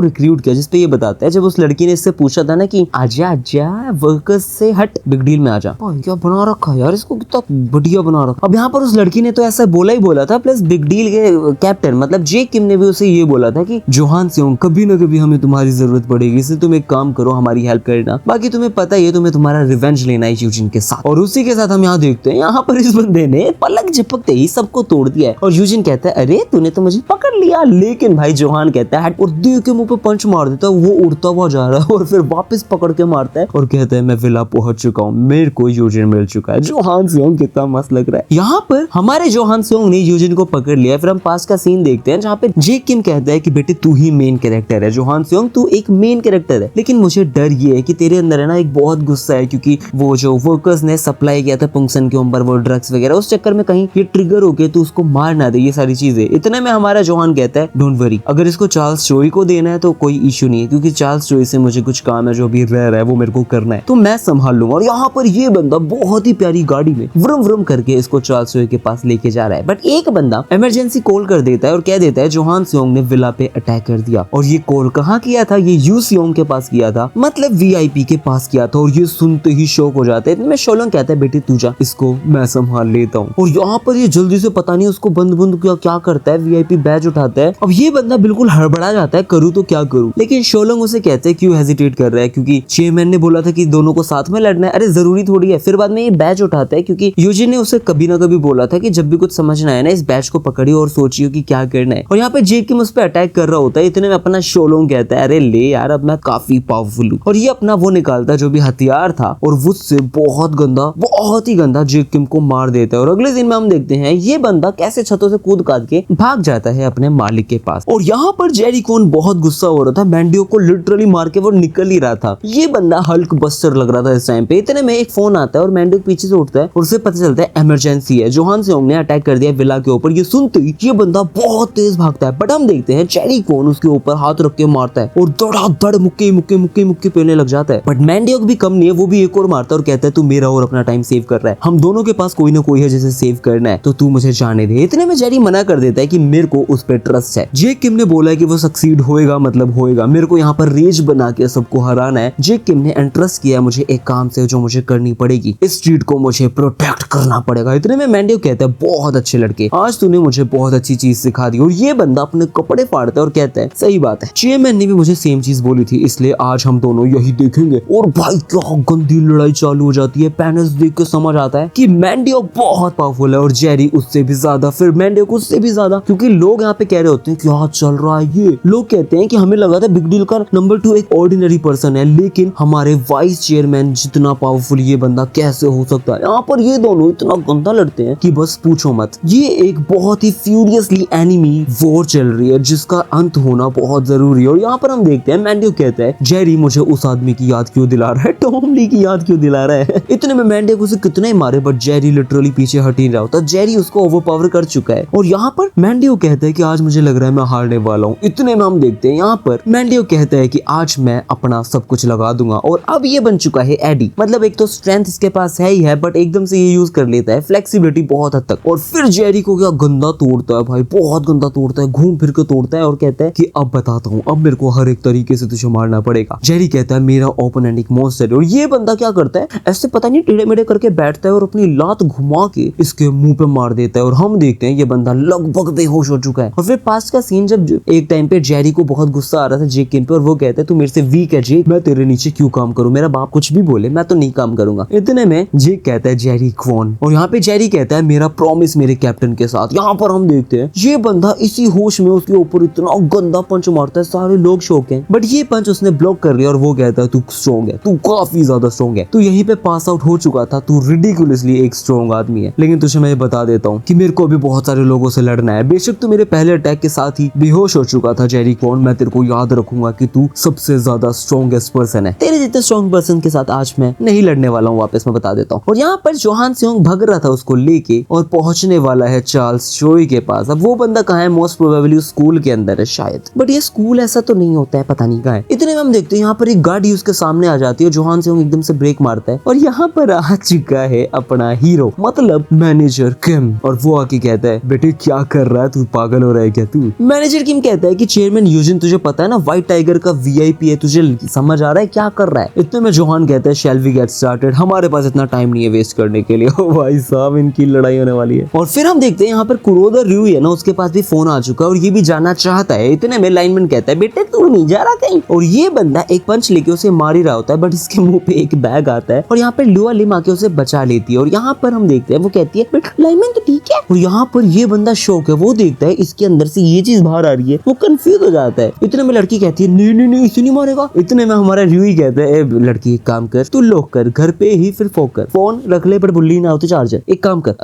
रिक्रूट किया, जिसपे ये बताता है जब उस लड़की ने इससे पूछा था ना कि आजा आजा वर्कर्स से हट बिग डील में आजा। क्या बना रखा यार इसको, कितना बढ़िया बना रखा। अब यहाँ पर उस लड़की ने तो ऐसा बोला ही बोला था, प्लस बिग डील के कैप्टन मतलब जेक किम ने भी उसे ये बोला था कि जोहान सियोंग कभी ना कभी हमें तुम्हारी जरूरत पड़ेगी, इसलिए तुम एक काम करो हमारी हेल्प करना, बाकी तुम्हें पता ही है तुम्हें तुम्हारा रिवेंज लेना है यूजिन के साथ। और उसी के साथ हम यहाँ देखते हैं यहाँ पर इस बंदे ने पलक झपकते ही सबको तोड़ दिया है। और यूजिन कहता है अरे तूने तो मुझे पकड़ लिया, लेकिन भाई जोहान कहता है और दिल के मुंह पे पंच मार देता है, वो उड़ता हुआ जा रहा है और फिर वापस पकड़ के मारता है और कहता है मैं विला पहुंच चुका हूँ, मेरे को यूजिन मिल चुका है। जोहान सियोंग कितना मस्त लग रहा है। यहाँ पर हमारे जोहान सियोंग ने यूजिन को पकड़ लिया। फिर हम पास का सीन देखते हैं जहाँ पे जेक किम कहता है कि बेटे तू ही मेन कैरेक्टर है, जोहान सियोंग तू एक मेन कैरेक्टर है, लेकिन मुझे डर ये है कि तेरे अंदर है ना एक बहुत गुस्सा है, क्योंकि वो जो वर्कर्स ने सप्लाई किया था पुंगसन के ऊपर वो ड्रग्स वगैरह, उस चक्कर में कहीं ये ट्रिगर हो गए तो उसको मार ना दे, ये सारी चीजें। इतने में हमारा जोहान कहता है डोंट वरी, अगर इसको चार्ल्स चोई को देना है तो कोई इशू नहीं है, क्योंकि चार्ल्स चोई से मुझे कुछ काम है जो अभी रह रहा है वो मेरे को करना है, तो मैं संभाल लूंगा। और यहाँ पर ये बंदा बहुत ही प्यारी गाड़ी में व्रुम व्रुम करके इसको चार्ल्स चोई के पास लेके जा रहा है। बट एक बंदा इमरजेंसी कॉल कर देता है और कह देता है जोहान सियोंग ने विला पे अटैक कर दिया। और ये कॉल कहाँ किया था, ये यू सियोंग के पास किया था, मतलब वीआईपी के पास किया था। और ये सुनते ही शॉक हो जाता है। इतने में शोलोंग कहता है बेटी तू जा, इसको मैं संभाल लेता हूँ। और यहाँ पर ये जल्दी से पता नहीं उसको बंद क्या करता है, वीआईपी बैज उठाता है। अब ये बंदा बिल्कुल हड़बड़ा जाता है, करूँ तो क्या करूँ। लेकिन शोलोंग उसे कहते हैं क्यों हेजिटेट कर रहा है, क्योंकि चेयरमैन ने बोला था कि दोनों को साथ में लड़ना है। अरे जरूरी थोड़ी है। फिर बाद में ये बैज उठाता है, क्योंकि यूजिन ने उसे कभी ना कभी बोला था कि जब भी कुछ समझना है ना इस बैच को पकड़ियो और सोचियो कि क्या करना है। और यहाँ पे जेक किम उस पर अटैक कर रहा होता है। इतने में अपना शोलोंग कहता है अरे ले यार अब मैं काफी पावरफुल हूँ। और ये अपना वो निकालता है जो भी हथियार था और उससे बहुत ही गंदा जेक किम को मार देता है। और अगले दिन में हम देखते हैं ये बंदा कैसे छतों से कूद काट के भाग जाता है अपने मालिक के पास। और यहाँ पर जेरी कॉन बहुत गुस्सा हो रहा था, मैंडियो को लिटरली मार के वो निकल ही रहा था। ये बंदा हल्क बस्टर लग रहा था इस टाइम पे। इतने में एक फोन आता है और मैंडियो पीछे से उठता है और उसे पता चलता है इमरजेंसी है, जोहान सेओंग ने अटैक कर दिया विला के ऊपर। ये सुनते ही ये बंदा बहुत तेज भागता है, बट हम देखते हैं जेरी कॉन उसके ऊपर हाथ रख के मारता है और धड़ाधड़ मुक्के पेलने लग जाता है। बट मैंडियो भी कम नहीं है, वो भी एक और मारता है और कहता है तू मेरा और अपना टाइम सेव कर रहा है, हम दोनों के पास कोई ना कोई है जिसे सेव करना है, तो तू मुझे जाने दे। इतने में जेरी मना कर देता है कि मेरे को उस पर ट्रस्ट है। जेक किम ने बोला है कि वो सक्सीड होएगा, मतलब होएगा, मेरे को यहाँ पर रेज बना के सबको हराना है। जेक किम ने एंट्रस्ट किया मुझे एक काम से जो मुझे करनी पड़ेगी, इस स्ट्रीट को मुझे प्रोटेक्ट करना पड़ेगा। इतने में मैंडियो कहता है बहुत अच्छे लड़के, आज तूने मुझे बहुत अच्छी चीज सिखा दी। और ये बंदा अपने कपड़े फाड़ता है और कहता है सही बात है, चेयरमैन ने भी मुझे सेम चीज बोली थी, इसलिए आज हम दोनों यही देखेंगे। और भाई क्या गंदी लड़ाई चालू हो जाती है। पैनल्स देख के समझ आता है कि मैंडियो बहुत पावरफुल है और जेरी उससे भी ज्यादा, फिर मैंडियो को उससे भी ज्यादा, क्योंकि लोग यहाँ पे कह रहे होते हैं क्या चल रहा है ये। लोग कहते हैं कि हमें लगा था बिग डील का नंबर 2 एक ऑर्डिनरी पर्सन है, लेकिन हमारे वाइस चेयरमैन जितना पावरफुल ये बंदा कैसे हो सकता है। यहाँ पर ये दोनों इतना गंदा लड़ते हैं कि बस पूछो मत। ये एक बहुत ही फ्यूरियसली एनिमी वॉर चल रही है जिसका अंत होना बहुत जरूरी है। और यहाँ पर हम देखते हैं मैंडियो कहता है जेरी मुझे उस आदमी की याद क्यों दिला रहा है, टॉम ली की याद क्यों दिला रहा है। इतने में मैंडियो को उसे कितना ही मारे बट जेरी लिटरली पीछे हट ही रहा होता। जेरी उसको ओवरपावर कर चुका है और यहाँ पर मैंडियो कहता है कि आज मुझे लग रहा है मैं हारने वाला हूँ। इतने में हम देखते हैं यहाँ पर मैंडियो कहता है कि आज मैं अपना सब कुछ लगा दूंगा। और अब ये बन चुका है एडी, मतलब एक तो स्ट्रेंथ इसके पास है ही है, बट एकदम से ये यूज कर लेता है फ्लेक्सिबिलिटी बहुत हद तक। और फिर जेरी को क्या गंदा तोड़ता है भाई, बहुत गंदा तोड़ता है, घूम फिर के तोड़ता है और कहता है कि अब बताता हूँ, अब मेरे को हर एक तरीके से तुझे मारना पड़ेगा। जेरी कहता है मेरा ओपोनेंट एक मॉन्स्टर है। और ये बंदा क्या करता है, ऐसे पता नहीं टेढ़े मेढ़े करके बैठता है और अपनी लात घुमा के इसके मुंह पे मार देता है। और हम देखते हैं ये बंदा लगभग बेहोश हो चुका है। और फिर पास्ट का सीन, जब एक टाइम पे जेरी को बहुत गुस्सा आ रहा था जेक किम पे और वो कहता है तू मेरे से वीक है जेक, मैं तेरे नीचे क्यों काम करूं, मेरा बाप कुछ भी बोले मैं तो नहीं काम करूंगा। इतने में जेक कहता है जेरी कौन, और यहाँ पे जेरी कहता है मेरा प्रॉमिस मेरे कैप्टन के साथ। यहाँ पर हम देखते हैं ये बंदा इसी होश में उसके ऊपर इतना गंदा पंच मारता है, सारे लोग शौक हैं, बट ये पंच उसने ब्लॉक कर लिया और वो कहता है तू स्ट्रॉन्ग है, तू काफी ज्यादा स्ट्रॉन्ग है, तू यहीं पे पास आउट हो चुका था, तू रिडिकुलसली एक स्ट्रॉन्ग आदमी है, लेकिन तुझे मैं बता देता हूँ कि मेरे को अभी बहुत सारे लोगों से लड़ना है। बेशक तू मेरे पहले अटैक के साथ ही बेहोश हो चुका था जेरी कॉन, मैं तेरे को याद रखूंगा कि तू सबसे ज्यादा स्ट्रॉन्गेस्ट पर्सन है, तेरे जितने स्ट्रॉन्ग पर्सन के साथ आज मैं नहीं लड़ने वाला हूँ, वापस मैं बता देता हूँ। और यहाँ पर जोहान सेओंग भग रहा था उसको लेके और पहुंचने वाला है चार्ल्स चोई के पास। अब वो बंदा कहाँ है, मोस्ट प्रोबेबली स्कूल के अंदर है शायद, बट ये स्कूल ऐसा तो नहीं होता है, पता नहीं कहाँ है। इतने में हम देखते हैं यहाँ पर एक गाड़ी उसके सामने आ जाती है, जोहान सेओंग एकदम से ब्रेक मारता है और यहाँ पर आ चुका है अपना हीरो, मतलब मैनेजर किम। और वो आके कहता है बेटे क्या कर रहा है, तू पागल हो रहा है क्या तू। मैनेजर किम कहता है कि चेयरमैन यूजिन तुझे पता है ना व्हाइट टाइगर का वीआईपी है, तुझे समझ आ रहा है क्या कर रहा है। इतने में जोहान कहता है शैल वी गेट स्टार्टेड, हमारे पास इतना टाइम नहीं है वेस्ट करने के लिए। ओ भाई साहब इनकी लड़ाई होने वाली है। और फिर हम देखते हैं यहाँ पर कुरोदा र्यूई है ना, उसके पास भी फोन आ चुका है और ये भी जाना चाहता है। इतने में लाइनमैन कहता है बेटे तू नहीं जा रहा कहीं, और ये बंदा एक पंच लेके उसे मार ही रहा होता है, बट इसके मुंह पे एक बैग आता है और यहाँ पर लुआ लिम आके उसे बचा लेती है। और यहाँ पर हम देखते हैं वो कहती है लाइनमैन तो ठीक है, और यहाँ पर ये बंदा शौक है, वो देखता है इसके अंदर से ये चीज बाहर आ रही है, वो कंफ्यूज हो जाता है। इतने में लड़की कहती है नहीं नहीं नहीं इसे नहीं मारेगा। इतने में हमारा र्यूई कहता है लड़की एक काम कर, तू लॉक कर घर पे ही, फिर फोक कर, फोन रख ले पर बुल्ली ना हो तो चार्जर, एक काम कर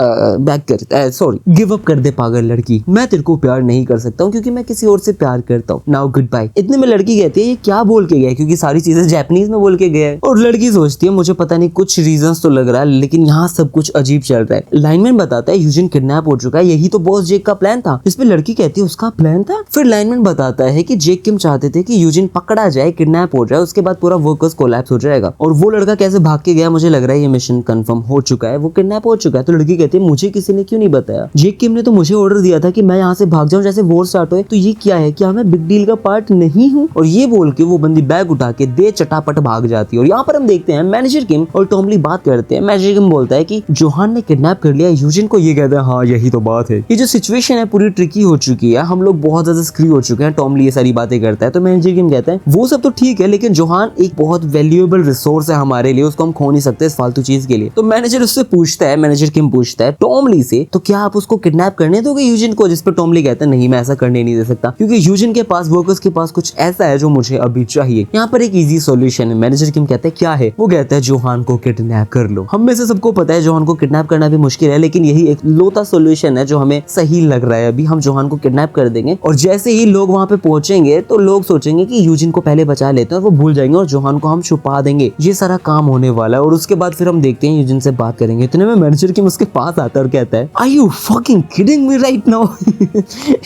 बैक कर, सॉरी गिव अप कर दे पागल लड़की, मैं तेरे को प्यार नहीं कर सकता हूँ क्योंकि मैं किसी और से प्यार करता हूँ, नाउ गुड बाय। इतने में लड़की कहती है ये क्या बोल के गया, क्योंकि सारी चीजें जापानीज में बोल के गया है। और लड़की सोचती है मुझे पता नहीं कुछ रीजंस तो लग रहा है, लेकिन यहाँ सब कुछ अजीब चल रहा है। लाइनमैन बताता है यूजिन किडनैप हो चुका है, यही तो बॉस जेक का प्लान था। इस पे लड़की कहती है उसका प्लान था। फिर लाइनमैन बताता है कि जेक किम चाहते थे कि यूजिन पकड़ा जाए, किडनैप हो जाए, उसके बाद पूरा वर्कर्स कोलैप्स हो जाएगा। और वो लड़का कैसे भाग के गया, मुझे लग रहा है ये मिशन कंफर्म हो चुका है, वो किडनैप हो चुका है। तो लड़की कहती है मुझे किसी ने क्यों नहीं बताया, जेक किम ने तो मुझे ऑर्डर दिया था कि मैं यहाँ से भाग जाऊँ जैसे वॉर स्टार्ट हो, तो ये क्या है, क्या मैं बिग डील का पार्ट नहीं हूँ। और ये बोल के वो बंदी बैग उठा के दे चटापट भाग जाती है। और यहाँ पर हम देखते हैं मैनेजर किम और टॉम ली बात करते हैं। मैनेजर किम बोलता है कि जोहान ने किडनैप कर लिया यूजिन को, ये कहता है हाँ यही तो बात है, ये जो सिचुएशन है पूरी ट्रिकी हो चुकी है, हम लोग बहुत ज्यादा स्क्रू हो चुके हैं। टॉम ली ये सारी बातें करता है। तो मैनेजर किम कहता है वो सब तो ठीक है, लेकिन जोहान एक बहुत वैल्यूएबल रिसोर्स है हमारे लिए, उसको हम खो नहीं सकते इस फालतू चीज के लिए। तो मैनेजर उससे पूछता है, मैनेजर किम पूछता है टॉम ली से, तो क्या आप उसको किडनैप करने दोगे यूजिन को, जिस पर टॉम ली कहता है नहीं मैं ऐसा करने नहीं दे सकता, क्योंकि यूजिन के पास वर्कर्स के पास कुछ ऐसा है जो मुझे भी चाहिए। यहाँ पर एक इजी सॉल्यूशन है। मैनेजर किम कहता है क्या है? वो कहता है जोहान को किडनैप कर लो। हम में से सबको पता है जोहान को किडनैप करना भी मुश्किल है, लेकिन यही एक लोता सॉल्यूशन है जो हमें सही लग रहा है। अभी हम जोहान को किडनैप कर देंगे और जैसे ही लोग वहां पे पहुंचेंगे तो लोग सोचेंगे कि यूजिन को पहले बचा लेते हैं और वो भूल जाएंगे और जोहान को हम छुपा देंगे। ये सारा काम होने वाला है और उसके बाद फिर हम देखते हैं यूजिन से बात करेंगे। इतने में मैनेजर किम उसके पास आता है और कहता है are you fucking kidding me right now?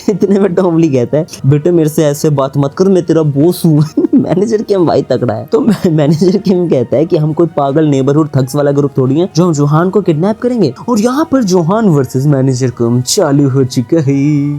इतने में टॉमली कहता है बेटे मेरे से ऐसे बात मत कर, मैं तेरा बॉस हूँ। मैनेजर किम भाई तगड़ा है। तो मैनेजर किम कहता है कि हम कोई पागल नेबरहुड थग्स वाला ग्रुप थोड़ी है जो हम जोहान को किडनैप करेंगे। और यहाँ पर जोहान वर्सेस मैनेजर किम चालू हो चुका है।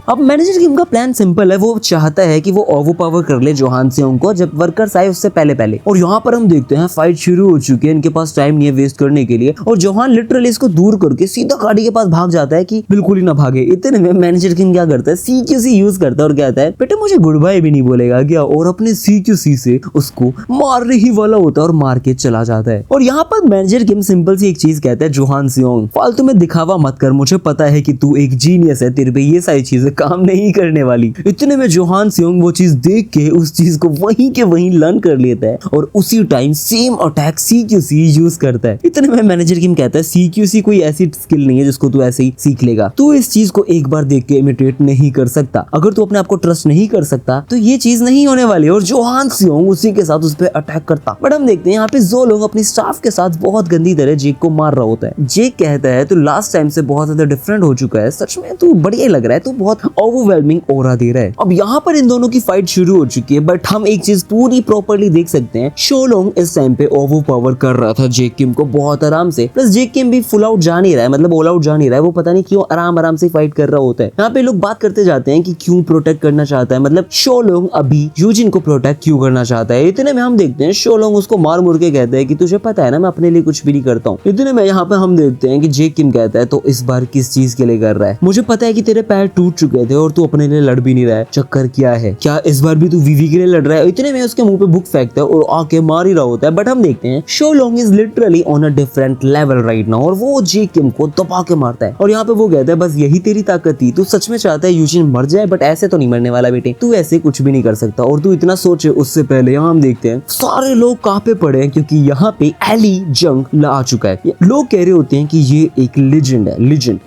अब मैनेजर किम का प्लान सिंपल है। वो चाहता है कि वो ओवर पावर कर ले जोहान से उनको जब वर्कर्स आए उससे पहले। और यहाँ पर हम देखते हैं फाइट शुरू हो चुकी है। इनके पास टाइम नहीं है वेस्ट करने के लिए और जोहान लिटरली इसको दूर करके सीधा गाड़ी के पास भाग जाता है कि बिल्कुल ही ना भागे। इतने में मैनेजर किम क्या करता है, CQC यूज करता है और कहता है बेटे मुझे गुड बाय भी नहीं बोलेगा क्या? और अपने CQC से उसको मारने ही वाला होता है और मार के चला जाता है। और यहाँ पर मैनेजर किम सिंपल सी एक चीज कहता है जोहान सियोंग फालतू में दिखावा मत कर, मुझे पता है कि तू एक जीनियस है, तेरे पे ये सारी चीजें काम नहीं करने वाली। इतने में जोहान सियोंग वो चीज देख के उस चीज को वहीं के वहीं लर्न कर लेता है और उसी time same attack CQC use करता है। इतने में मैनेजर किम कहता है CQC कोई ऐसी स्किल नहीं है जिसको तू ऐसे ही सीख लेगा, तू इस चीज को एक बार देख के इमिटेट नहीं कर सकता। अगर तू अपने आप को ट्रस्ट नहीं कर सकता तो ये चीज नहीं होने वाली। और जोहान सियोंग उसी के साथ उस पर अटैक करता। बट हम देखते हैं यहाँ पे जो लोग अपनी स्टाफ के साथ बहुत गंदी तरह जेक को मार रहा होता है। जेक कहता है तो लास्ट टाइम से बहुत ज्यादा डिफरेंट हो चुका है, सच में तू बढ़िया लग रहा है, तू बहुत ओवरवेलमिंग ऑरा दे रहा है। अब यहाँ पर इन दोनों की फाइट शुरू हो चुकी है बट हम एक चीज पूरी प्रॉपर्ली देख सकते हैं, शोलोंग इस टाइम पे ओवर पावर कर रहा था जेक किम को बहुत आराम से। प्लस जेक किम भी फुल आउट जा नहीं रहा है, मतलब ऑल आउट जा नहीं रहा है, वो पता नहीं क्यों आराम से फाइट कर रहा होता है। यहाँ पे लोग बात करते जाते हैं कि क्यों प्रोटेक्ट करना चाहता है, मतलब शोलोंग अभी यूजिन को प्रोटेक्ट क्यों करना चाहता है। इतने में हम देखते हैं शोलोंग उसको मार मुर के कहता है कि तुझे पता है ना मैं अपने लिए कुछ भी नहीं करता हूँ। इतने में यहाँ पे हम देखते हैं कि जेक किम कहता है तो इस बार किस चीज के लिए कर रहा है? मुझे पता है कि तेरे पैर टूट चुके थे और तू अपने लिए लड़ भी नहीं रहा है, चक्कर क्या है? क्या इस बार भी तू वीवी के लिए लड़ रहा है? इतने में उसके मुंह पे बुक फेंकता है और आके मार ही रहा होता है। बट हम देखते हैं Sholong is literally on a different level right now और वो जेक किम को दबा के मारता है। और यहाँ पे वो कहता है बस यही तेरी ताकत थी, तू सच में चाहता है यूजिन मर जाए बट ऐसे तो नहीं मरने वाला बेटे, तू ऐसे कुछ भी नहीं कर सकता और तू इतना सोचे। उससे पहले यहाँ हम देखते हैं सारे लोग कांपे पड़े हैं क्योंकि यहाँ पे एली जंग आ चुका है। लोग कह रहे होते हैं कि ये एक लेजेंड है, legend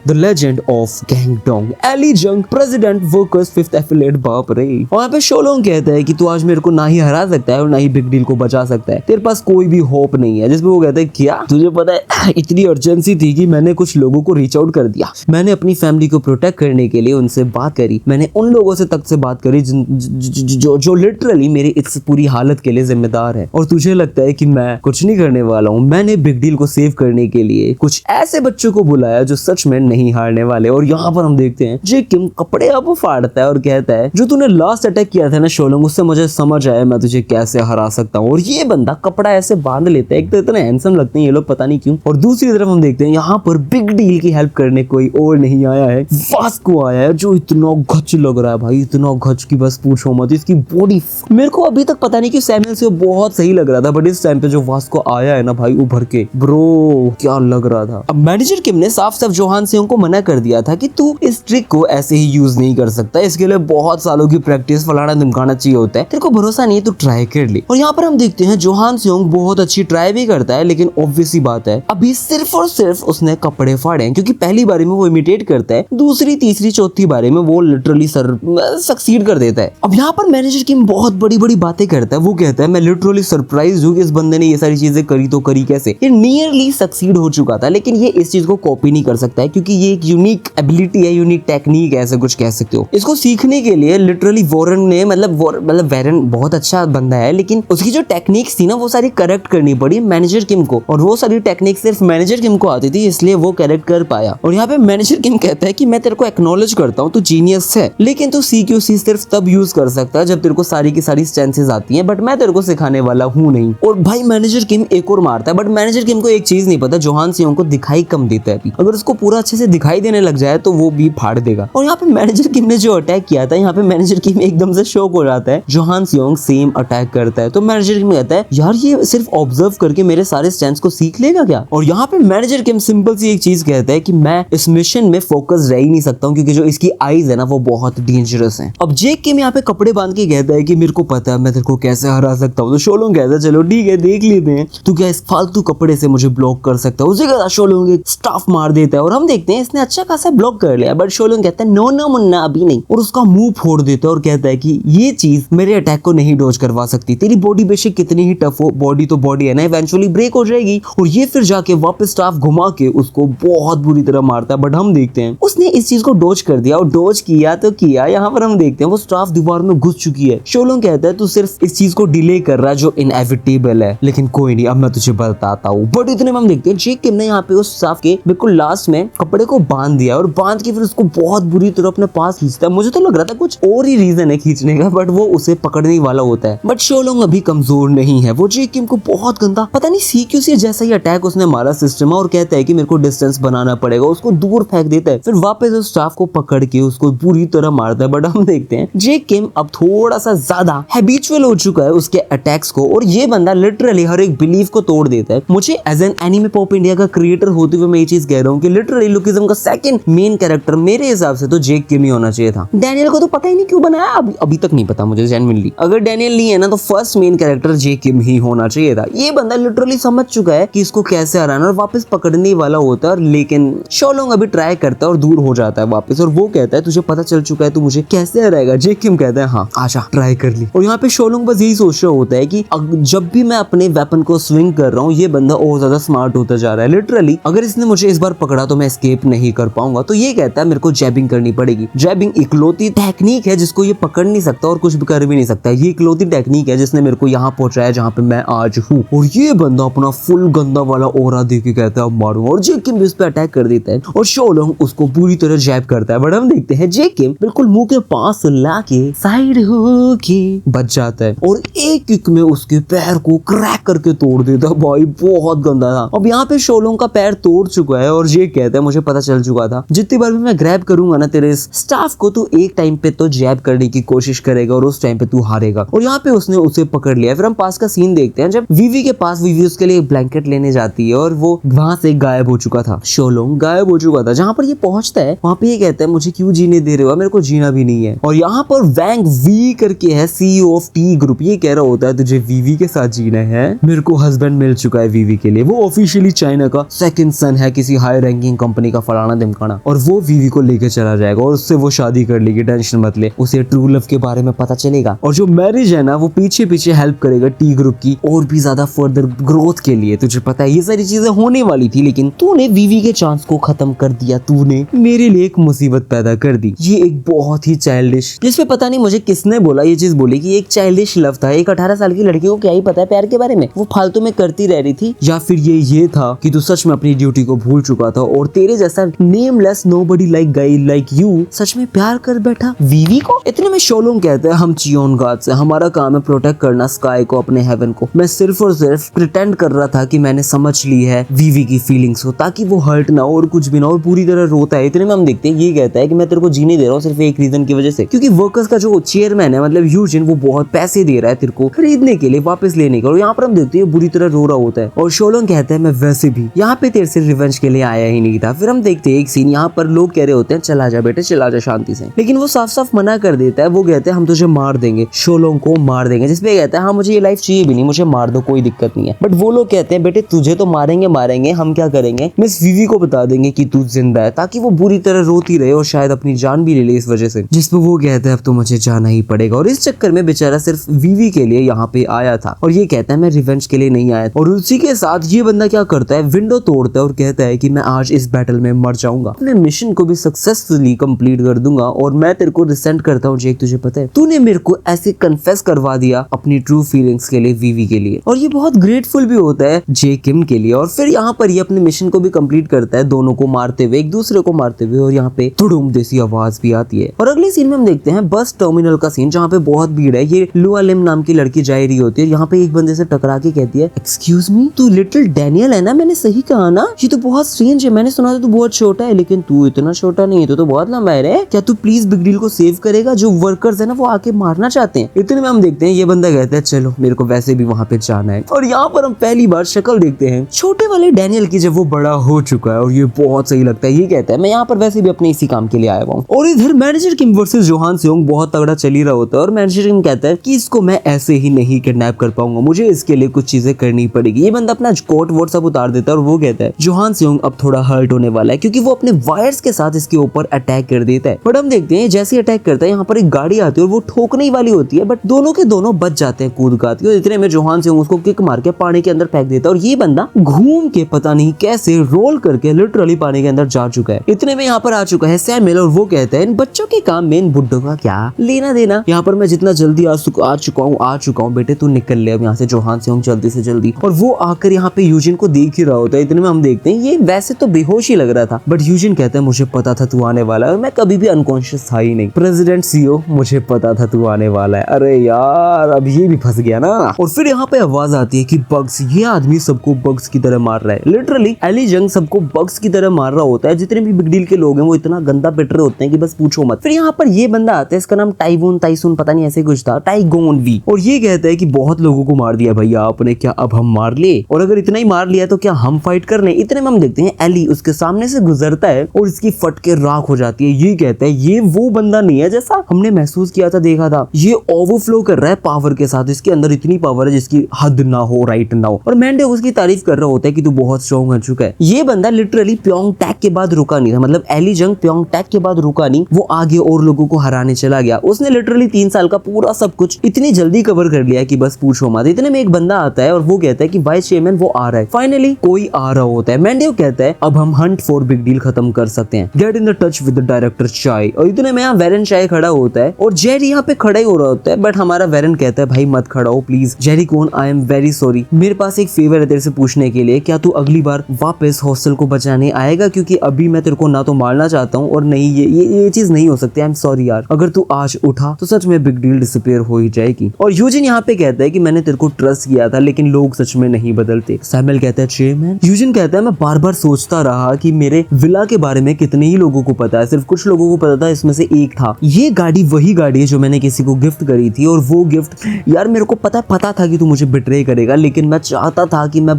the legend of Gangdong, Eli Jang president workers 5th affiliate. बाप रे। वहाँ पे शोलोंग कहता है कि तू आज मेरे को ना ही हरा सकता है और ना ही बिग डील को बचा सकता है, तेरे पास कोई भी होप नहीं है। जिसमें वो कहता है क्या तुझे पता है इतनी अर्जेंसी थी कि मैंने कुछ लोगों को रीच आउट कर दिया, मैंने अपनी फैमिली को प्रोटेक्ट करने के लिए उनसे बात करी, मैंने उन लोगों से तक से बात करी जो लिटरली मेरी इस पूरी हालत के लिए जिम्मेदार है और तुझे लगता है कि मैं कुछ नहीं करने वाला हूँ। मैंने बिग डील को सेव करने के लिए कुछ ऐसे बच्चों को बुलाया जो सच में नहीं हारने वाले। और यहाँ पर हम देखते हैं जेक किम कपड़े अब फाड़ता है और कहता है जो तूने लास्ट अटैक किया था ना शोलोंग, उससे मुझे समझ आया मैं तुझे कैसे हरा सकता हूँ। और ये बंदा कपड़ा ऐसे बांध लेता है, एक तो इतना हैंडसम लगते हैं ये लोग पता नहीं क्यों। और दूसरी तरफ हम देखते हैं यहाँ पर बिग डील की हेल्प करने कोई और नहीं आया है, वास्को आया है जो इतना गच लग रहा है भाई, इतना गच की बस पूछो मत। इसकी बॉडी मेरे को अभी तक पता नहीं कि सैमुअल से बहुत सही लग रहा था बट इस टाइम पे जो वास्को आया है ना भाई उभर के, ब्रो क्या लग रहा था। अब मैनेजर किम ने साफ साफ जोहान सियोंग को मना कर दिया था कि तू इस ट्रिक को ऐसे ही यूज नहीं कर सकता, इसके लिए बहुत सालों की प्रैक्टिस फलाना धमकाना चाहिए होता है, तेरे को भरोसा नहीं है तो ट्राई कर ले। और यहाँ पर हम देखते हैं जोहान सियोंग बहुत अच्छी ट्राई भी करता है लेकिन ऑब्वियस सी बात है अभी सिर्फ और सिर्फ उसने कपड़े फाड़े हैं क्योंकि पहली बारी में वो इमिटेट करता है, दूसरी तीसरी चौथी बारी में वो लिटरली सक्सीड कर देता है। अब यहाँ पर मैनेजर किम बहुत बड़ी बड़ी बातें करता है, वो कहता है मैं लिटरली सरप्राइज हूँ कि इस बंदे ने ये सारी चीजें करी तो करी कैसे, ये नियरली सक्सीड हो चुका था लेकिन ये इस चीज को कॉपी नहीं कर सकता है क्योंकि ये एक यूनिक एबिलिटी है, यूनिक टेक्निक है, ऐसा कुछ कह सकते हो। इसको सीखने के लिए लिटरली वॉरेन ने मतलब वॉरेन बहुत अच्छा बंदा है लेकिन उसकी जो टेक्निक्स थी ना वो सारी करेक्ट करनी पड़ी मैनेजर किम को और वो सारी टेक्निक सिर्फ मैनेजर किम को आती थी इसलिए वो करेक्ट कर पाया। और यहाँ पे मैनेजर किम कहता है कि मैं तेरे को एक्नॉलेज करता हूँ तू जीनियस है लेकिन तू CQC सिर्फ तब यूज कर सकता है जब तेरे को सारी की सारी स्ट्रेंथ्स आती हैं बट मैं तेरे को सिखाने वाला हूँ नहीं। और भाई मैनेजर किम एक और मारता है बट मैनेजर किम को एक चीज नहीं पता, जोहान सियोंग को दिखाई कम देता है, अगर उसको पूरा अच्छे से दिखाई देने लग जाए तो वो भी फाड़ देगा। और यहाँ पे मैनेजर किम ने जो अटैक किया था यहाँ पे मैनेजर किम एकदम से शॉक हो जाता है, जोहान सियोंग सेम अटैक करता है तो मैनेजर किम कहता है यार ये सिर्फ ऑब्जर्व करके मेरे सारे स्ट्रेंथ्स को सीख लेगा क्या। और यहाँ पे मैनेजर किम सिंपल सी एक चीज कहता है कि मैं इस मिशन में फोकस रह ही नहीं सकता हूँ क्योंकि जो इसकी आईज है ना वो बहुत डेंजरस है। अब जेक किम यहाँ पे कपड़े बांध के कहता है कि मेरे को पता है मैं तेरे को कैसे हरा सकता हूँ। तो शोलोंग कहता है चलो ठीक है देख लेते हैं, तू क्या इस फालतू कपड़े से मुझे ब्लॉक कर सकता है। उसी के शोलोंग एक स्टाफ मार देता है और हम देखते हैं इसने अच्छा खासा ब्लॉक कर लिया, बट शोलोंग कहता है नो नो मुन्ना अभी नहीं, और उसका मुंह फोड़ देता है और कहता है कि ये चीज मेरे अटैक को नहीं डॉज करवा सकती, तेरी बॉडी बेशक कितनी ही टफ हो, बॉडी तो बॉडी है ना, इवेंचुअली ब्रेक हो जाएगी। और ये फिर जाके वापस स्टाफ घुमा के उसको बहुत बुरी तरह मारता है, बट हम देखते हैं उसने इस चीज को डॉज कर दिया, और डॉज किया तो किया। यहाँ पर हम देखते हैं वो स्टाफ दीवार में घुस चुकी है। शोलोंग कहता है तू सिर्फ इस चीज को डिले कर रहा है जो इनएविटेबल है, लेकिन कोई नहीं अब मैं तुझे बताता हूँ। बट इतने में हम देखते हैं जे किम ने यहाँ पे उस स्टाफ के बिल्कुल लास्ट में कपड़े को बांध दिया और बांध के फिर उसको बहुत बुरी तरह अपने पास खींचता है। मुझे तो लग रहा था कुछ और ही रीजन है खींचने का, बट वो उसे पकड़ने वाला होता है। बट शोलोंग अभी कमजोर नहीं है, वो जे किम को बहुत गंदा पता नहीं सीक्यू जैसा ही अटैक उसने मारा सिस्टम और कहता है कि मेरे को डिस्टेंस बनाना पड़ेगा, उसको दूर फेंक देता है, फिर वापस उस स्टाफ को पकड़ के उसको पूरी तरह मारता है। बट हम देखते हैं जे किम अब थोड़ा सा ज्यादा हैबिचुअल हो चुका है उसके अटैक्स को, और ये बंदा लिटरली हर एक बिलीफ को तोड़ देता है। मुझे as an anime pop India का क्रिएटर होते हुए मैं ये चीज कह रहा हूँ कि लिटरली लुकिज्म का सेकंड मेन कैरेक्टर मेरे हिसाब से तो जे किम ही होना चाहिए था। डैनियल को तो पता ही नहीं क्यों बनाया, अभी तक नहीं पता मुझे जेन्युइनली। अगर डैनियल नहीं है ना तो फर्स्ट मेन कैरेक्टर जे किम ही होना चाहिए था। ये बंदा लिटरली समझ चुका है कि इसको कैसे हराना और वापस पकड़ने वाला होता है, लेकिन शोलोंग अभी ट्राई करता है और दूर हो जाता है वापस, और वो कहता है तुझे पता चल चुका है तू मुझे कैसे हराएगा। जे किम कहता है हाँ आशा ट्राई कर ली। और यहाँ पे शोलोंग बस यही सोच रहा होता है कि जब भी मैं अपने वेपन को स्विंग कर रहा हूँ ये बंदा और ज्यादा स्मार्ट होता जा रहा है। लिटरली अगर इसने मुझे इस बार पकड़ा तो मैं एस्केप नहीं कर पाऊंगा, तो ये कहता है मेरे को जैबिंग करनी पड़ेगी। जैबिंग इकलौती टेक्निक है जिसको ये पकड़ नहीं सकता और कुछ भी कर भी नहीं सकता। ये इकलौती टेक्निक है जिसने मेरे को यहाँ पहुंचाया जहाँ पे मैं आज हूँ। और ये बंदा अपना फुल गंदा वाला ओरा दे के कहता है अब मारूंगा, और जे किम भी उस पर अटैक कर देता है और शोलोंग उसको पूरी तरह जैब करता है। बट हम देखते हैं जे किम बिल्कुल मुंह के पास लाके साइड होके बच जाता है और एक किक में उसके पैर को क्रैक करके तोड़ देता है। भाई बहुत गंदा था। अब यहाँ पे शोलोंग का पैर तोड़ चुका है और ये कहता है मुझे पता चल चुका था, जितनी बार भी मैं ग्रैब करूंगा ना तेरे स्टाफ को तो एक टाइम पे तो जैब करने की कोशिश करेगा और उस टाइम पे तू हारेगा। और यहाँ पे उसने उसे पकड़ लिया। फिर हम पास का सीन देखते हैं जब वीवी के पास वीवी उसके लिए ब्लैंकेट लेने जाती है और वो वहां से गायब हो चुका था। शोलोंग गायब हो चुका था। जहाँ पर ये पहुंचता है वहां पे ये कहता है मुझे क्यों जीने दे रहे हो, मेरे को जीना भी नहीं है। और यहाँ पर वैंग वी करके है CEO ऑफ टी ग्रुप, ये कह रहा होता है तुझे वीवी के साथ जीना है, मेरे को हस्बैंड मिल चुका है वीवी के लिए। वो ऑफिशियली चाइना का सेकंड सन है किसी हाई रैंकिंग कंपनी का फलाना दिमकाना, और वो वीवी को लेके चला जाएगा और उससे वो शादी कर लेगी, टेंशन मत ले। उसे ट्रू लव के बारे में पता चलेगा और जो मैरिज है ना वो पीछे पीछे हेल्प करेगा टी ग्रुप की और भी ज्यादा फर्दर ग्रोथ के लिए। तुझे पता है ये सारी चीजें होने वाली थी, लेकिन तूने वीवी के चांस को खत्म कर दिया, तूने मेरे लिए एक मुसीबत पैदा कर दी। ये एक बहुत ही चाइल्डिश, जिसपे पता नहीं मुझे किसने बोला ये चीज बोली कि एक चाइल्डिश लव था। एक 18 साल की लड़की को क्या ही पता है प्यार के बारे में, वो फालतू में करती रह रही थी। या फिर ये था कि तू सच में अपनी ड्यूटी को भूल चुका था और तेरे जैसा nameless nobody like guy like you such में प्यार कर बैठा वीवी को। इतने में शोलोंग कहता है हम चियोन गॉड्स हैं, हमारा काम है प्रोटेक्ट करना स्काई को, अपने हेवन को। मैं सिर्फ और सिर्फ प्रिटेंड कर रहा था कि मैंने समझ ली है वीवी की फीलिंग्स को ताकि वो हर्ट ना हो और कुछ भी ना हो, पूरी तरह रोता है। इतने में हम देखते हैं ये कहता है कि मैं तेरे को जीने दे रहा हूँ सिर्फ एक रीजन की वजह से, क्योंकि वर्कर्स का जो चेयरमैन है मतलब यूजिन वो बहुत पैसे दे रहा है तेरे को खरीदने के लिए, वापस लेने के। और यहाँ पर हम देखते हैं बुरी तरह रो रहा होता है और शोलोंग कहता है मैं वैसे भी यहाँ पे तेरे से रिवेंज के लिए आया ही नहीं था। फिर हम देखते हैं एक सीन, यहाँ पर लोग कह रहे होते हैं चला जा बेटे चला जा शांति से, लेकिन वो साफ साफ मना कर देता है। वो कहते हैं हम तुझे मार देंगे, शोलोंग को मार देंगे, जिसपे कहता है हाँ मुझे ये लाइफ चाहिए भी नहीं, मुझे मार दो कोई दिक्कत नहीं है। बट वो लोग कहते हैं बेटे तुझे तो मारेंगे, हम क्या करेंगे मिस वीवी को बता देंगे कि तू जिंदा है, ताकि वो बुरी तरह रोती रहे और शायद अपनी जान भी ले ले इस वजह से। जिसपे वो कहता है अब तो मुझे जाना ही पड़ेगा। और इस चक्कर में बेचारा सिर्फ वीवी के लिए यहाँ पे आया था और ये कहता है मैं रिवेंज के लिए नहीं आया। और उसी के साथ ये बंदा क्या करता है विंडो तोड़ता है और कहता है कि मैं आज इस बैटल में मर जाऊंगा, अपने मिशन को भी सक्सेसफुली कंप्लीट कर दूंगा। और मैं तेरे को रिसेंट करता हूँ जेक, तुझे पता है तूने मेरे को ऐसे कन्फेस करवा दिया अपनी ट्रू फीलिंग्स के लिए वीवी के लिए। और ये बहुत ग्रेटफुल भी होता है जे किम के लिए। और फिर यहाँ पर ये अपने मिशन को भी कंप्लीट करता है, दोनों को मारते हुए, एक दूसरे को मारते हुए। और यहाँ पे तुड़ुम जैसी आवाज भी आती है। और अगले सीन में हम देखते हैं बस टर्मिनल का सीन, जहाँ पे बहुत भीड़ है। ये लुआ लिम नाम की लड़की जा रही होती है, यहाँ पे एक बंदे से टकरा के कहती है एक्सक्यूज मी तू लिटिल डैनियल है ना, मैंने सही कहा ना, ये तो बहुत स्ट्रेंज है, मैंने सुना था तू बहुत छोटा है, लेकिन तू इतना छोटा नहीं है, तो बहुत लंबा है रे, क्या तू प्लीज बिग डील को सेव करेगा, जो वर्कर्स है ना वो आके मारना चाहते हैं। इतने में हम देखते हैं ये बंदा कहता है चलो मेरे को वैसे भी वहां पे जाना है। और यहाँ पर हम पहली बार शक्ल देखते हैं छोटे वाले डैनियल की जब वो बड़ा हो चुका है, और ये बहुत सही लगता है। ये कहता है मैं यहाँ पर वैसे भी अपने इसी काम के लिए आया हूँ। और इधर मैनेजर किम वर्सेस जोहान सेयोंग बहुत तगड़ा चल ही रहा होता है और मैंडेरिन कहता है कि इसको मैं ऐसे ही नहीं किडनैप कर पाऊंगा, मुझे इसके लिए कुछ चीजें करनी पड़ेगी। ये बंदा अपना कोट वोट सब उतार देता है और वो कहता है जोहान सियोंग अब थोड़ा हर्ट होने वाला है क्योंकि वो अपने वायर्स के साथ इसके ऊपर अटैक कर देता है। बट हम देखते हैं जैसे अटैक करता है यहाँ पर एक गाड़ी आती है और वो ठोकने ही वाली होती है, बट दोनों के दोनों बच जाते हैं कूद काद के। इतने में जोहान सियोंग उसको किक मार के पानी के अंदर फेंक देता है और ये बंदा घूम के पता नहीं कैसे रोल करके लिटरली पानी के अंदर जा चुका है। इतने में यहाँ पर आ चुका है सैमुअल और वो कहता है इन बच्चों के काम में इन बुड्ढों का क्या लेना देना, यहाँ पर मैं जितना जल्दी आ चुका हूँ बेटे, तू निकल ले अब यहाँ से जोहान सियोंग जल्दी से जल्दी। और वो आकर यहाँ पे यूजिन को देख ही रहा होता है। इतने में हम देखते हैं ये वैसे तो बेहोश ही लग रहा था, बट यूजिन कहता है मुझे पता था तू आने वाला है और मैं कभी भी अनकॉन्शियस था ही नहीं। प्रेसिडेंट सीओ मुझे पता था तू आने वाला है। अरे यार अब ये भी फंस गया ना। और फिर यहाँ पे आवाज आती है कि बग्स, ये आदमी सबको बग्स की तरह मार रहा है। लिटरली एली जंग सबको बग्स की तरह मार रहा होता है। जितने भी बिग डील के लोग हैं वो इतना गंदा पिट रहे होते हैं कि बस पूछो मत। फिर यहाँ पर ये बंदा आता है, इसका नाम ताइसुन पता नहीं ऐसे कुछ था, टाइगोन वी, और ये कहता है कि बहुत लोगों को मार दिया भैया आपने, क्या अब हम मार ले? और अगर इतना ही मार लिया तो क्या हम फाइट कर ले? इतने में हम देखते हैं एली उसके सामने से गुजरता है और इसकी फट के राख हो जाती है। ये कहता है ये वो बंदा नहीं है जैसा हमने महसूस किया था, देखा था। ये ओवरफ्लो कर रहा है पावर के साथ, इसके अंदर इतनी पावर है जिसकी हद ना हो, राइट ना हो। और मैंडे उसकी तारीफ कर रहा होता है कि तू बहुत स्ट्रॉन्ग हो चुका है। ये बंदा लिटरली प्योंग टैक के बाद रुका नहीं था, मतलब एली जंग प्योंग टैक के बाद रुका नहीं, वो आगे और लोगों को हराने चला गया। उसने लिटरली 3 साल का पूरा सब कुछ इतनी जल्दी कवर कर लिया कि बस पूछो मत। इतने में एक बंदा आता है और वो कहता है कि वाइस चेयरमैन वो आ रहा है। फाइनली कोई आ रहा होता है। मैंडे कहता है अब हम हंट फॉर बिग डील खत्म कर सकते हैं, get in the touch with the director चाय। और इतने में यहाँ वेरन चाय खड़ा होता है और जेरी यहाँ पे खड़ा ही हो रहा होता है, बट हमारा वेरन कहता है भाई मत खड़ा हो प्लीज। जेरी कौन? आई एम वेरी सॉरी, मेरे पास एक फेवर है तेरे से पूछने के लिए, क्या तू अगली बार वापस हॉस्टल को बचाने आएगा? क्योंकि अभी मैं तेरे को ना तो मारना चाहता हूँ और नहीं ये चीज नहीं हो सकती। आई एम सॉरी यार, अगर तू आज उठा तो सच में बिग डील डिसअपीयर हो ही जाएगी। और यूजिन यहाँ पे कहता है कि मैंने तेरे को ट्रस्ट किया था लेकिन लोग सच में नहीं बदलते। सैमुअल कहता है चेयरमैन। यूजिन कहता है मैं बार बार सोचता रहा कि मेरे विला के बारे में कितने ही लोगों को पता है, सिर्फ कुछ लोगों को पता था, इसमें से एक था। ये गाड़ी वही गाड़ी है जो मैंने किसी को गिफ्ट करी थी और वो गिफ्ट यार मेरे को पता था कि तू मुझे बिट्रे करेगा, लेकिन मैं चाहता था कि मैं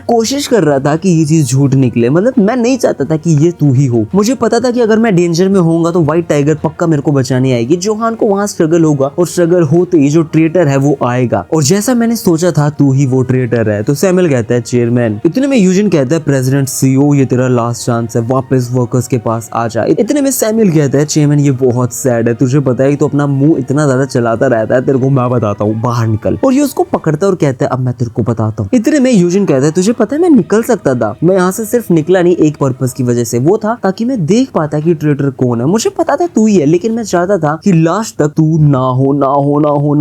कोशिश कर रहा था कि ये चीज झूठ निकले, मतलब मैं नहीं चाहता था कि ये तू ही हो। मुझे पता था कि अगर मैं डेंजर में होऊंगा तो व्हाइट टाइगर पक्का मेरे को बचाने आएगी। जोहान को वहां स्ट्रगल होगा और स्ट्रगल होते ही जो ट्रेटर है वो आएगा, और जैसा मैंने सोचा था तू ही वो ट्रेटर है। तो सैमुअल कहता है चेयरमैन। इतने में यूजिन कहता है प्रेसिडेंट सीओ ये तेरा लास्ट चांस है, वापस वर्कर्स के पास आ जा। इतने में सैमुअल कहता है चेयरमैन ये बहुत सैड है, तुझे पता है तो अपना मुंह इतना ज्यादा चलाता रहता है, तेरे को मैं बताता हूँ, बाहर निकल। और ये उसको पकड़ता है और कहता है अब मैं तेरे को बताता हूँ। इतने में यूजिन कहता है तुझे पता है मैं निकल सकता था, मैं यहाँ से सिर्फ निकला नहीं एक पर्पस की वजह से, वो था ताकि मैं देख पाता कि ट्रेटर कौन है। मुझे पता था तू ही है, लेकिन मैं चाहता था कि लास्ट तक तू ना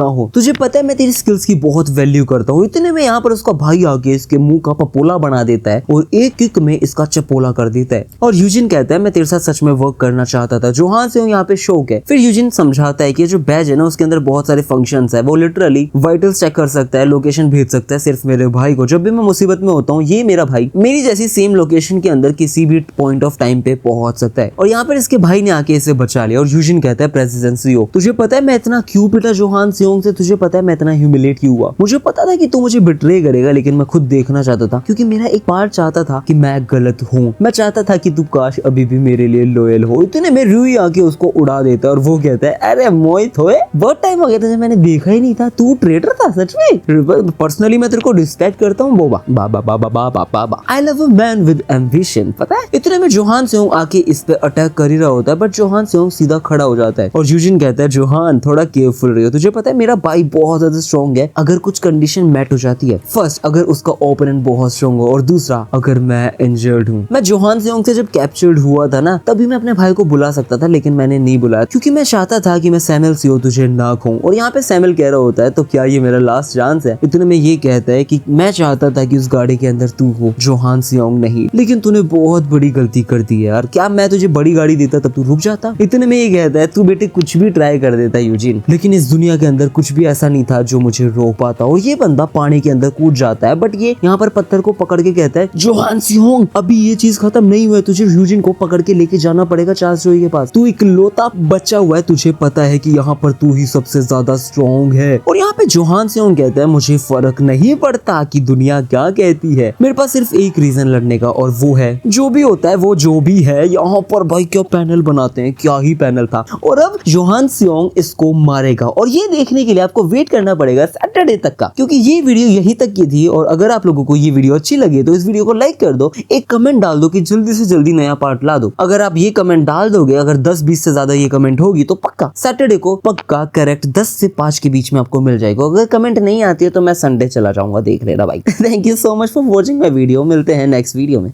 हो। तुझे पता है मैं तेरी स्किल्स की बहुत वैल्यू करता हूँ। इतने में यहाँ पर उसका भाई आके इसके मुंह का पपोला बना देता है और एक किक में इसका चपोला कर देता है। और यूजिन कहता है मैं तेरे साथ सच में वर्क करना चाहता था, जोहान से यहाँ पे शौक है। फिर यूजिन समझाता है कि जो बैज है ना उसके अंदर बहुत सारे फंक्शंस है, वो लिटरली वाइटल्स चेक कर सकता है, लोकेशन भेज सकता है सिर्फ मेरे भाई को। जब भी मैं मुसीबत में होता हूँ ये मेरा भाई मेरी जैसी सेम लोकेशन के अंदर किसी भी पॉइंट ऑफ टाइम पे पहुंच सकता है। और यहाँ पर इसके भाई ने आके इसे बचा लिया। और यूजिन कहता है प्रेसिडेंट सीओ तुझे पता है मैं इतना क्यों पिटा जोहान सियोंग से, तुझे पता है मैं इतना ह्यूमिलेट क्यों हुआ? मुझे पता था कि तू मुझे बिट्रे करेगा, लेकिन मैं खुद देखना चाहता था क्योंकि मेरा एक पार्ट चाहता था कि मैं गलत हूँ। मैं चाहता था कि तू काश अभी भी मेरे लिए लॉयल हो। इतने में रूई आके उसको उड़ा देता है और वो कहता है अरे मोहित होए, बहुत टाइम हो गया तुझे मैंने देखा ही नहीं था, तू ट्रेडर था सच में। पर्सनली मैं तेरे को रिस्पेक्ट करता हूँ बाबा। I love a man with ambition, पता है। इतने में जोहान सियोंग आके इस पे अटैक कर ही रहा होता है, बट जोहान सियोंग सीधा खड़ा हो जाता है। और यूजिन कहता है जोहान थोड़ा केयरफुल रहियो, तुझे पता है मेरा भाई बहुत ज्यादा स्ट्रॉन्ग है। अगर कुछ कंडीशन मैट हो जाती है, फर्स्ट अगर उसका ओपोनेंट बहुत स्ट्रॉन्ग हो और दूसरा अगर मैं इंजर्ड हूँ। मैं जोहान सियोंग से जब कैप्चर्ड हुआ था ना तभी मैं अपने भाई को बुला सकता था, लेकिन मैंने नहीं बुलाया क्योंकि मैं चाहता था कि मैं सैमुअल सीओ तुझे ना कहूं। और यहाँ पे सैमुअल कह रहा होता है तो क्या ये मेरा लास्ट चांस है? इतने में ये कहता है कि मैं चाहता था कि उस गाड़ी के अंदर तू हो, जोहान सियोंग नहीं, लेकिन तूने बहुत बड़ी गलती कर दी है यार। क्या मैं तुझे बड़ी गाड़ी देता तब तू रुक जाता? इतने में ये कहता है तू बेटे कुछ भी ट्राई कर देता यूजिन, लेकिन इस दुनिया के अंदर कुछ भी ऐसा नहीं था जो मुझे रोक पाता। और ये बंदा पानी के अंदर कूद जाता है, बट ये यहाँ पर पत्थर को पकड़ के कहता है जोहान सियोंग अभी ये चीज खत्म नहीं हुआ है, तुझे यूजिन को पकड़ के लेके जाना पड़ेगा चार्ल्स जोई के पास। तू इकलौता बच्चा हुआ है, तुझे पता है कि यहाँ पर तू ही सबसे ज्यादा स्ट्रॉन्ग है। और यहाँ पे जोहान सियोंग कहता है मुझे फर्क नहीं पड़ता कि दुनिया क्या कहती है, मेरे पास सिर्फ एक रीजन लड़ने का और वो है जो भी होता है वो जो भी है। यहाँ पर भाई क्या पैनल बनाते हैं, क्या ही पैनल था। और अब जोहान सियोंग इसको मारेगा। और ये देखने के लिए आपको वेट करना पड़ेगा सैटरडे तक का, क्योंकि ये वीडियो यहीं तक की थी। और अगर आप लोगों को ये वीडियो अच्छी लगे तो इस वीडियो को लाइक कर दो, एक कमेंट डाल दो कि जल्दी से जल्दी नया पार्ट ला दो। अगर आप ये कमेंट डाल दोगे, अगर 10-20 से ज्यादा ये कमेंट होगी तो पक्का सैटरडे को पक्का करेक्ट 10 से 5 के बीच में आपको मिल जाएगा। अगर कमेंट नहीं आती है तो मैं संडे चला जाऊंगा, देख लेना भाई। Thank you so much for watching my video. मिलते हैं नेक्स्ट वीडियो में।